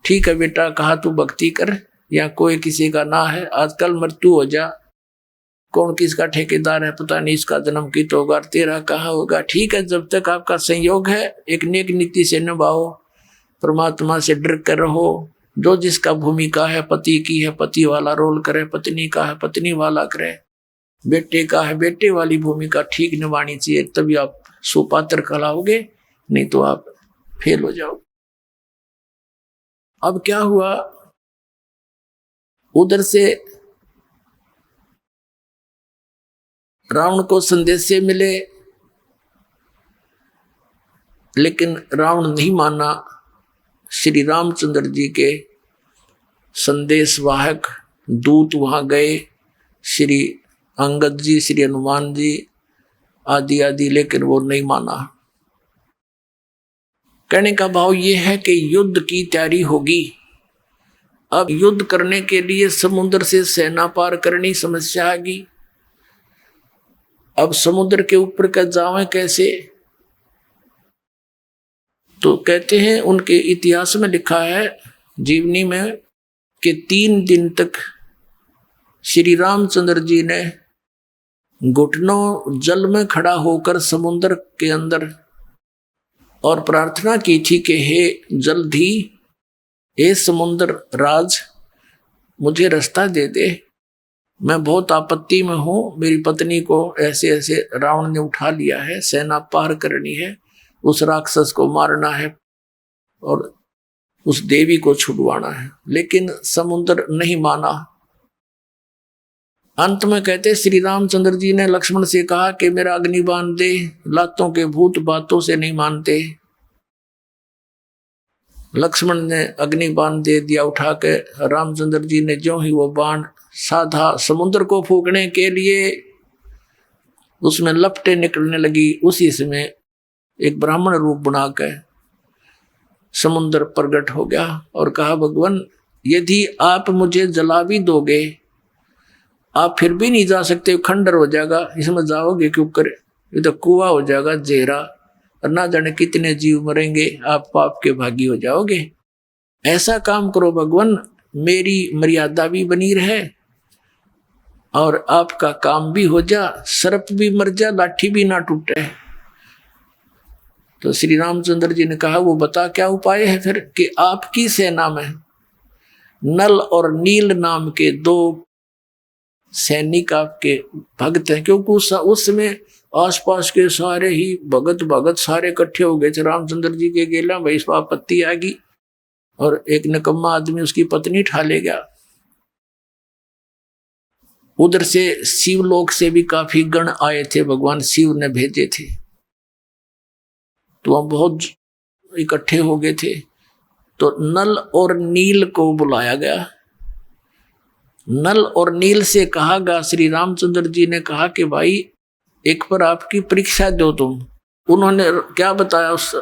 Speaker 9: ठीक है बेटा, कहा तू भक्ति कर, या कोई किसी का ना है, आजकल मृत्यु हो जा, कौन किसका ठेकेदार है पता नहीं, इसका जन्म की तो होगा, तेरा कहाँ होगा। ठीक है, जब तक आपका संयोग है एक नेक नीति से निभाओ, परमात्मा से डर कर रहो। जो जिसका भूमिका है, पति की है पति वाला रोल करे, पत्नी का है पत्नी वाला करे, बेटे का है बेटे वाली भूमिका ठीक निभानी चाहिए, तभी आप सुपात्र कहलाओगे, नहीं तो आप फेल हो जाओ। अब क्या हुआ, उधर से रावण को संदेश मिले, लेकिन रावण नहीं माना। श्री रामचंद्र जी के संदेशवाहक दूत वहां गए, श्री अंगद जी, श्री हनुमान जी आदि आदि, लेकिन वो नहीं माना। कहने का भाव ये है कि युद्ध की तैयारी होगी। अब युद्ध करने के लिए समुद्र से सेना पार करनी समस्या आ गई। अब समुद्र के ऊपर का जावें कैसे? तो कहते हैं, उनके इतिहास में लिखा है जीवनी में कि 3 दिन तक श्री रामचंद्र जी ने घुटनों जल में खड़ा होकर समुद्र के अंदर और प्रार्थना की थी कि हे जल्दी, हे समुद्र राज, मुझे रास्ता दे दे, मैं बहुत आपत्ति में हूँ, मेरी पत्नी को ऐसे ऐसे रावण ने उठा लिया है, सेना पार करनी है, उस राक्षस को मारना है और उस देवी को छुड़वाना है। लेकिन समुद्र नहीं माना। अंत में कहते श्री रामचंद्र जी ने लक्ष्मण से कहा कि मेरा अग्निबाण दे, लातों के भूत बातों से नहीं मानते। लक्ष्मण ने अग्निबाण दे दिया उठा के। रामचंद्र जी ने जो ही वो बाण साधा समुद्र को फूकने के लिए, उसमें लपटें निकलने लगी। उसी समय एक ब्राह्मण रूप बनाकर समुद्र प्रकट हो गया और कहा, भगवान यदि आप मुझे जला भी दोगे, आप फिर भी नहीं जा सकते, खंडर हो जाएगा, इसमें जाओगे क्यों करे, ये तो कुआं हो जाएगा जेरा, और ना जाने कितने जीव मरेंगे, आप पाप के भागी हो जाओगे। ऐसा काम करो भगवान, मेरी मर्यादा भी बनी रहे और आपका काम भी हो जा, सर्प भी मर जा, लाठी भी ना टूटे। तो श्री रामचंद्र जी ने कहा, वो बता क्या उपाय है फिर? कि आपकी सेना में नल और नील नाम के 2 सैनिक आपके भक्त हैं, क्योंकि उस समय आसपास के सारे ही भगत सारे इकट्ठे हो गए थे। रामचंद्र जी के गेला भाई इस आपत्ति आ गई और एक निकम्मा आदमी उसकी पत्नी ठा ले गया। उधर से शिवलोक से भी काफी गण आए थे, भगवान शिव ने भेजे थे, तो हम बहुत इकट्ठे हो गए थे। तो नल और नील को बुलाया गया। नल और नील से कहा गया, श्री रामचंद्र जी ने कहा कि भाई एक पर आपकी परीक्षा दो तुम। उन्होंने क्या बताया? उस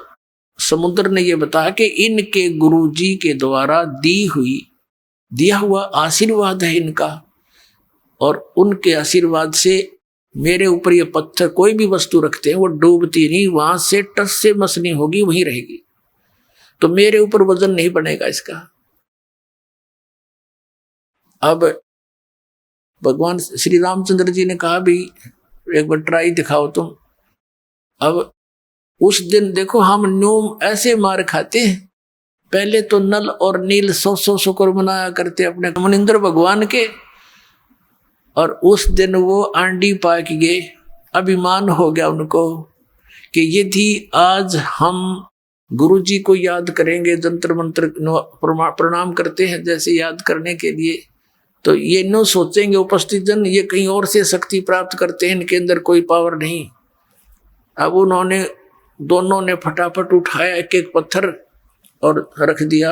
Speaker 9: समुद्र ने ये बताया कि इनके गुरुजी के द्वारा दिया हुआ आशीर्वाद है इनका, और उनके आशीर्वाद से मेरे ऊपर ये पत्थर कोई भी वस्तु रखते हैं वो डूबती नहीं, वहां से टस से मस नहीं होगी, वहीं रहेगी, तो मेरे ऊपर वजन नहीं बनेगा इसका। अब भगवान श्री रामचंद्र जी ने कहा भी एक बार ट्राई दिखाओ तुम। अब उस दिन देखो हम न्यूम ऐसे मार खाते हैं। पहले तो नल और नील 100 शुक्र मनाया करते अपने मनिंद्र भगवान के, और उस दिन वो आंडी पाक गए। अभिमान हो गया उनको कि यदि आज हम गुरु जी को याद करेंगे, जंतर मंत्र प्रणाम करते हैं जैसे याद करने के लिए, तो ये न सोचेंगे उपस्थित जन ये कहीं और से शक्ति प्राप्त करते हैं, इनके अंदर कोई पावर नहीं। अब उन्होंने दोनों ने फटाफट उठाया एक एक पत्थर और रख दिया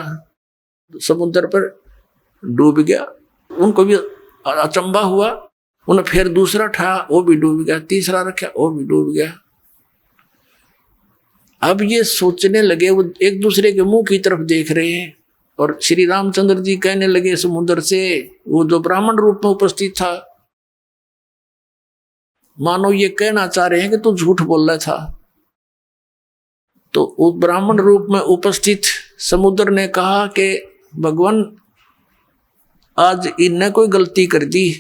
Speaker 9: समुद्र पर, डूब गया। उनको भी अचंबा हुआ, उन्हें फिर दूसरा उठाया, वो भी डूब गया, तीसरा रखा, वो भी डूब गया। अब ये सोचने लगे, वो एक दूसरे के मुंह की तरफ देख रहे हैं, और श्री रामचंद्र जी कहने लगे समुद्र से, वो जो ब्राह्मण रूप में उपस्थित था, मानो ये कहना चाह रहे हैं कि तू झूठ बोल रहा था। तो उस ब्राह्मण रूप में उपस्थित समुद्र ने कहा कि भगवान आज इनने कोई गलती कर दी,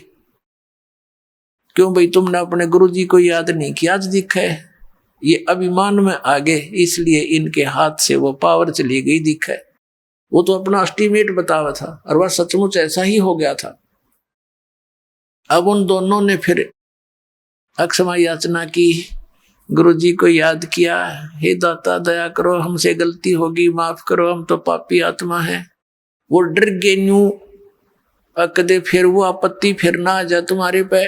Speaker 9: क्यों भाई तुमने अपने गुरु जी को याद नहीं किया, आज दिखा है ये अभिमान में आ गए, इसलिए इनके हाथ से वो पावर चली गई, दिखा है। वो तो अपना एस्टीमेट बतावा था और वह सचमुच ऐसा ही हो गया था। अब उन दोनों ने फिर अक्षमा याचना की, गुरुजी को याद किया, हे दाता दया करो, हमसे गलती होगी, माफ करो, हम तो पापी आत्मा है। वो डर गए न्यू कदे फिर वो आपत्ति फिर ना आ जाए तुम्हारे पे,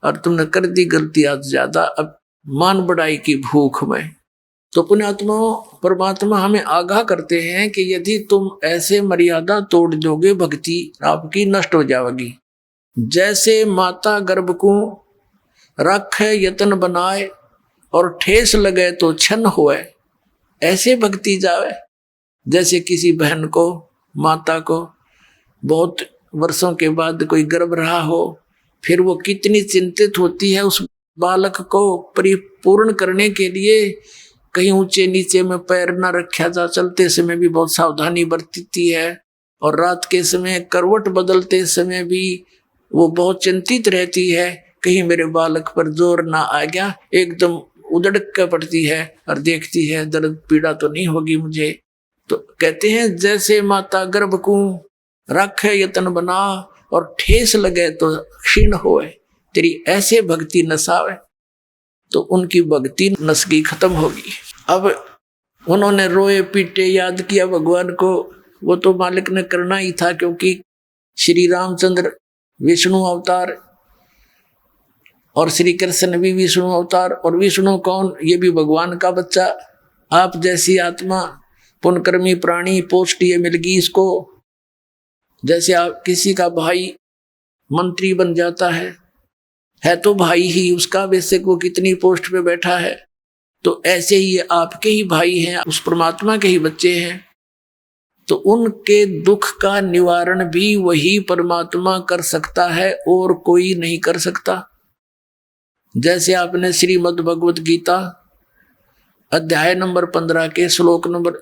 Speaker 9: और तुमने कर दी गलती आज ज्यादा, अब मान बढ़ाई की भूख में। तो पुण्यात्माओं, परमात्मा हमें आगाह करते हैं कि यदि तुम ऐसे मर्यादा तोड़ दोगे, भक्ति आपकी नष्ट हो जाएगी। जैसे माता गर्भ को रखे यतन बनाए और ठेस लगे तो छन होए, ऐसे भक्ति जावे। जैसे किसी बहन को, माता को बहुत वर्षों के बाद कोई गर्भ रहा हो, फिर वो कितनी चिंतित होती है उस बालक को परिपूर्ण करने के लिए, कहीं ऊंचे नीचे में पैर न रखा जा, चलते समय भी बहुत सावधानी बरतती है, और रात के समय करवट बदलते समय भी वो बहुत चिंतित रहती है, कहीं मेरे बालक पर जोर ना आ गया, एकदम उधड़ कर पड़ती है और देखती है दर्द पीड़ा तो नहीं होगी मुझे। तो कहते हैं जैसे माता गर्भ को रखे यतन बना और ठेस लगे तो क्षीण होए, तेरी ऐसे भक्ति नसावे, तो उनकी भक्ति नसगी खत्म होगी। अब उन्होंने रोए पीटे याद किया भगवान को, वो तो मालिक ने करना ही था, क्योंकि श्री रामचंद्र विष्णु अवतार और श्री कृष्ण भी विष्णु अवतार, और विष्णु कौन, ये भी भगवान का बच्चा। आप जैसी आत्मा पुण्यकर्मी प्राणी पोस्ट ये मिल गई इसको। जैसे आप किसी का भाई मंत्री बन जाता है तो भाई ही उसका, वैसे को कितनी पोस्ट पे बैठा है, तो ऐसे ही ये आपके ही भाई हैं, उस परमात्मा के ही बच्चे हैं। तो उनके दुख का निवारण भी वही परमात्मा कर सकता है और कोई नहीं कर सकता। जैसे आपने श्रीमद् भगवत गीता अध्याय नंबर 15 के श्लोक नंबर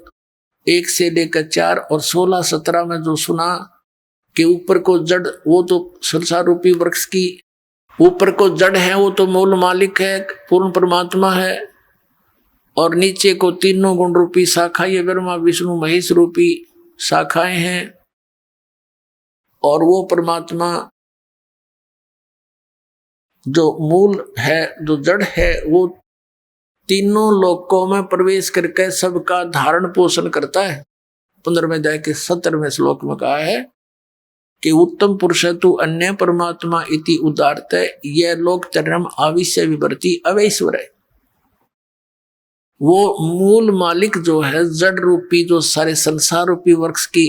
Speaker 9: 1 से लेकर 4 और 16-17 में जो सुना कि ऊपर को जड़, वो तो संसार रूपी वृक्ष की ऊपर को जड़ है, वो तो मूल मालिक है, पूर्ण परमात्मा है, और नीचे को तीनों गुण रूपी शाखा, ये ब्रह्मा विष्णु महेश रूपी शाखाएं हैं, और वो परमात्मा जो मूल है, जो जड़ है, वो तीनों लोकों में प्रवेश करके सबका धारण पोषण करता है। 15वें अध्याय के 17वें श्लोक में कहा है कि उत्तम पुरुष तु अन्य परमात्मा इति उदारत, यह लोक चरम आविश्य विवर्ती अवैश्वर है। वो मूल मालिक जो है, जड़ रूपी जो सारे संसार रूपी वृक्ष की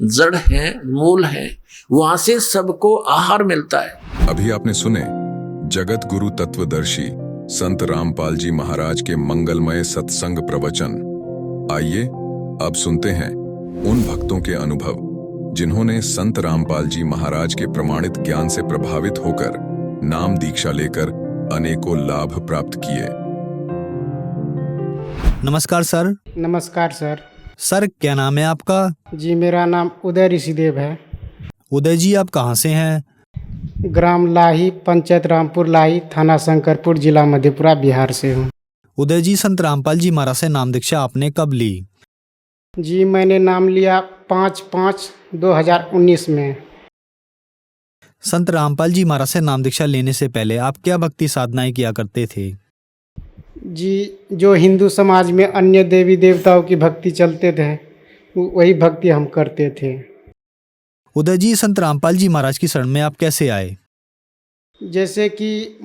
Speaker 9: जड़ है, मूल है, वहां से सबको आहार मिलता है।
Speaker 1: अभी आपने सुने जगत गुरु तत्वदर्शी संत रामपाल जी महाराज के मंगलमय सत्संग प्रवचन। आइए अब सुनते हैं उन भक्तों के अनुभव जिन्होंने संत रामपाल जी महाराज के प्रमाणित ज्ञान से प्रभावित होकर नाम दीक्षा लेकर अनेकों लाभ प्राप्त किए।
Speaker 10: नमस्कार सर।
Speaker 11: नमस्कार सर।
Speaker 10: सर क्या नाम है आपका?
Speaker 11: जी मेरा नाम उदय ऋषिदेव है।
Speaker 10: उदय जी आप कहाँ से हैं?
Speaker 11: ग्राम लाही, पंचायत रामपुर लाही, थाना शंकरपुर, जिला मधेपुरा, बिहार से हूँ।
Speaker 10: उदय जी, संत रामपाल जी महाराज से नाम दीक्षा आपने कब ली?
Speaker 11: जी मैंने नाम लिया 5/5/2019 में।
Speaker 10: संत रामपाल जी महाराज से नाम दीक्षा लेने से पहले आप क्या भक्ति साधनाएं किया करते थे?
Speaker 11: जी जो हिंदू समाज में अन्य देवी देवताओं की भक्ति चलते थे, वही भक्ति हम करते थे।
Speaker 10: उदय जी, संत रामपाल जी महाराज की शरण में आप कैसे आए?
Speaker 11: जैसे कि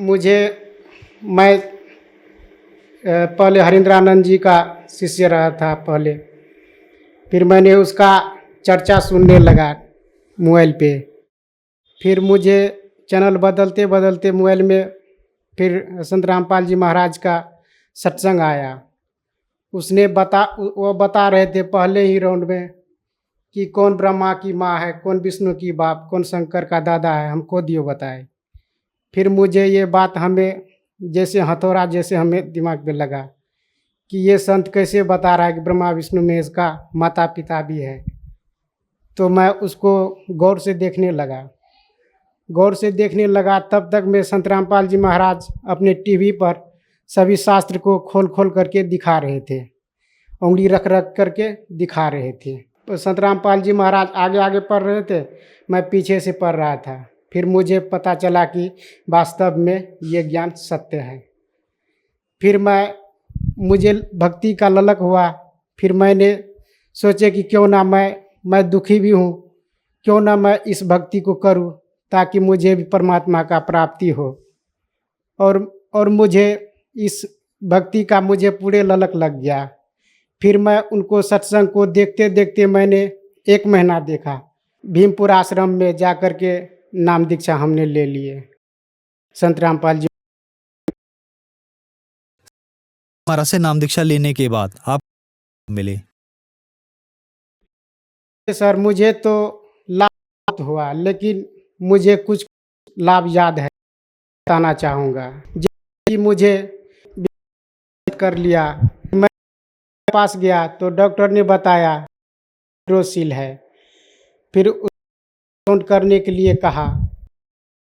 Speaker 11: मैं पहले हरिंद्रानंद जी का शिष्य रहा था पहले, फिर मैंने उसका चर्चा सुनने लगा मोबाइल पे, फिर मुझे चैनल बदलते बदलते मोबाइल में फिर संत रामपाल जी महाराज का सत्संग आया। वो बता रहे थे पहले ही राउंड में कि कौन ब्रह्मा की माँ है, कौन विष्णु की बाप, कौन शंकर का दादा है, हमको दियो बताए। फिर मुझे ये बात हमें जैसे हथौड़ा जैसे हमें दिमाग में लगा कि ये संत कैसे बता रहा है कि ब्रह्मा विष्णु में इसका माता पिता भी है। तो मैं उसको गौर से देखने लगा। तब तक मैं संत रामपाल जी महाराज अपने टीवी पर सभी शास्त्र को खोल खोल करके दिखा रहे थे, उंगली रख रख करके दिखा रहे थे। तो संत रामपाल जी महाराज आगे आगे पढ़ रहे थे, मैं पीछे से पढ़ रहा था। फिर मुझे पता चला कि वास्तव में ये ज्ञान सत्य है। फिर मुझे भक्ति का ललक हुआ। फिर मैंने सोचे कि क्यों ना मैं दुखी भी हूँ, क्यों ना मैं इस भक्ति को करूँ ताकि मुझे भी परमात्मा का प्राप्ति हो। और मुझे इस भक्ति का मुझे पूरे ललक लग गया। फिर मैं उनको सत्संग को देखते देखते मैंने 1 महीना देखा। भीमपुर आश्रम में जा कर के नाम दीक्षा हमने ले लिए संत रामपाल जी
Speaker 10: महाराज से नाम दीक्षा लेने के बाद आप मिले?
Speaker 11: सर मुझे तो लाभ हुआ, लेकिन मुझे कुछ लाभ याद है, बताना चाहूँगा। जैसे कि मुझे कर लिया, मैं पास गया तो डॉक्टर ने बताया हाइड्रोसिल है। फिर काउंट करने के लिए कहा।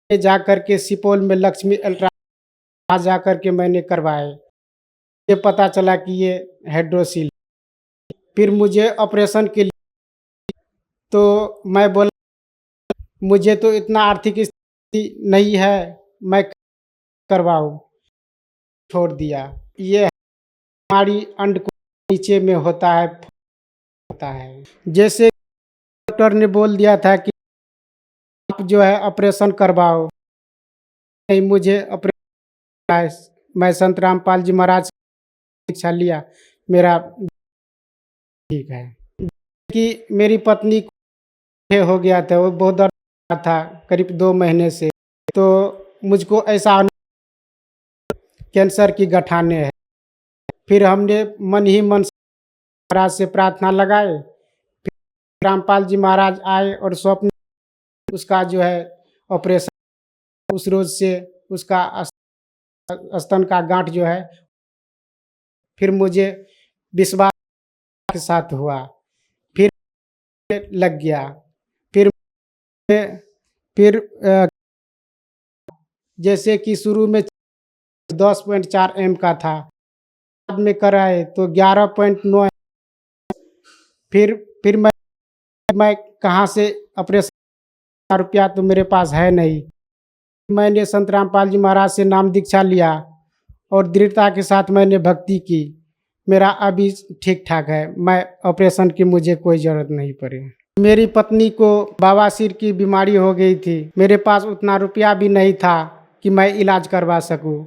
Speaker 11: जा कर के सुपौल में लक्ष्मी अल्ट्रा जा कर के मैंने करवाए। ये पता चला कि ये हाइड्रोसिल। फिर मुझे ऑपरेशन के लिए तो मैं बोला मुझे तो इतना आर्थिक स्थिति नहीं है, मैं करवाऊँ। छोड़ दिया। ये हमारी अंड को नीचे में होता है। जैसे डॉक्टर ने बोल दिया था कि आप जो है ऑपरेशन करवाओ, नहीं मुझे ऑपरेशन, मैं संत रामपाल जी महाराज से दीक्षा लिया, मेरा ठीक है। कि मेरी पत्नी को हो गया था, वो बहुत दर्द था करीब 2 महीने से, तो मुझको ऐसा कैंसर की गठाने है। फिर हमने मन ही मन महाराज से प्रार्थना लगाए। फिर रामपाल जी महाराज आए और स्वप्न उसका जो है ऑपरेशन, उस रोज से उसका स्तन का गांठ जो है, फिर मुझे विश्वास के साथ हुआ, फिर लग गया। फिर जैसे कि शुरू में 10.4 एम का था, बाद में कराए तो 11.9। फिर मैं कहाँ से ऑपरेशन, रुपया तो मेरे पास है नहीं। मैंने संत रामपाल जी महाराज से नाम दीक्षा लिया और दृढ़ता के साथ मैंने भक्ति की। मेरा अभी ठीक ठाक है, मैं ऑपरेशन की मुझे कोई ज़रूरत नहीं पड़ी। मेरी पत्नी को बवासीर की बीमारी हो गई थी। मेरे पास उतना रुपया भी नहीं था कि मैं इलाज करवा सकूं।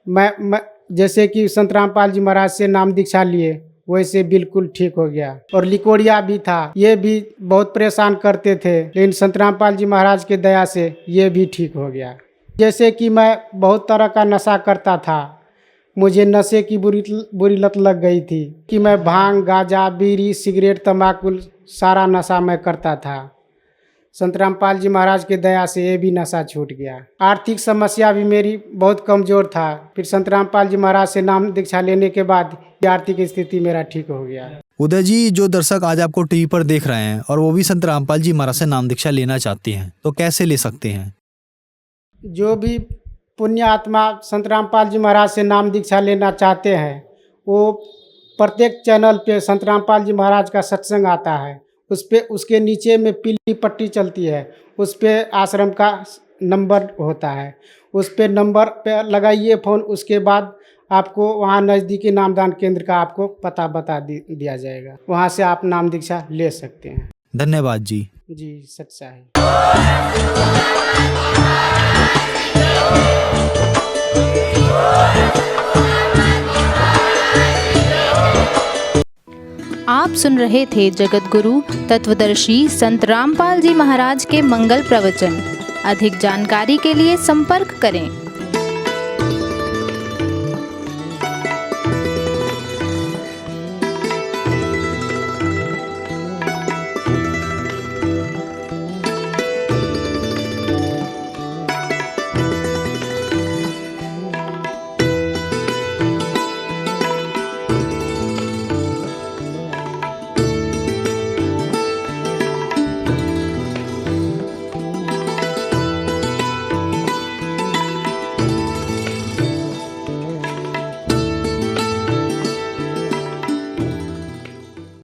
Speaker 11: मैं जैसे कि संत रामपाल जी महाराज से नाम दीक्षा लिए, वैसे बिल्कुल ठीक हो गया। और लिकोड़िया भी था, ये भी बहुत परेशान करते थे, लेकिन संत रामपाल जी महाराज के दया से ये भी ठीक हो गया। जैसे कि मैं बहुत तरह का नशा करता था, मुझे नशे की बुरी लत लग गई थी कि मैं भांग, गांजा, बीड़ी, सिगरेट, तंबाकू सारा नशा मैं करता था। संत रामपाल जी महाराज के दया से ये भी नशा छूट गया। आर्थिक समस्या भी मेरी बहुत कमज़ोर था। फिर संत रामपाल जी महाराज से नाम दीक्षा लेने के बाद ये आर्थिक स्थिति मेरा ठीक हो गया।
Speaker 10: उदय जी, जो दर्शक आज आपको टीवी पर देख रहे हैं और वो भी संत रामपाल जी महाराज से नाम दीक्षा लेना चाहते हैं, तो कैसे ले सकते हैं?
Speaker 11: जो भी पुण्य आत्मा संत रामपाल जी महाराज से नाम दीक्षा लेना चाहते हैं, वो प्रत्येक चैनल पे संत रामपाल जी महाराज का सत्संग आता है। उस पे उसके नीचे में पीली पट्टी चलती है, उस पे आश्रम का नंबर होता है। उस पे नंबर पे लगाइए फ़ोन, उसके बाद आपको वहाँ नज़दीकी नामदान केंद्र का आपको पता बता दिया जाएगा। वहाँ से आप नाम दीक्षा ले सकते हैं।
Speaker 10: धन्यवाद जी।
Speaker 11: जी, सच्चा है।
Speaker 12: आप सुन रहे थे जगत गुरु तत्वदर्शी संत रामपाल जी महाराज के मंगल प्रवचन। अधिक जानकारी के लिए संपर्क करें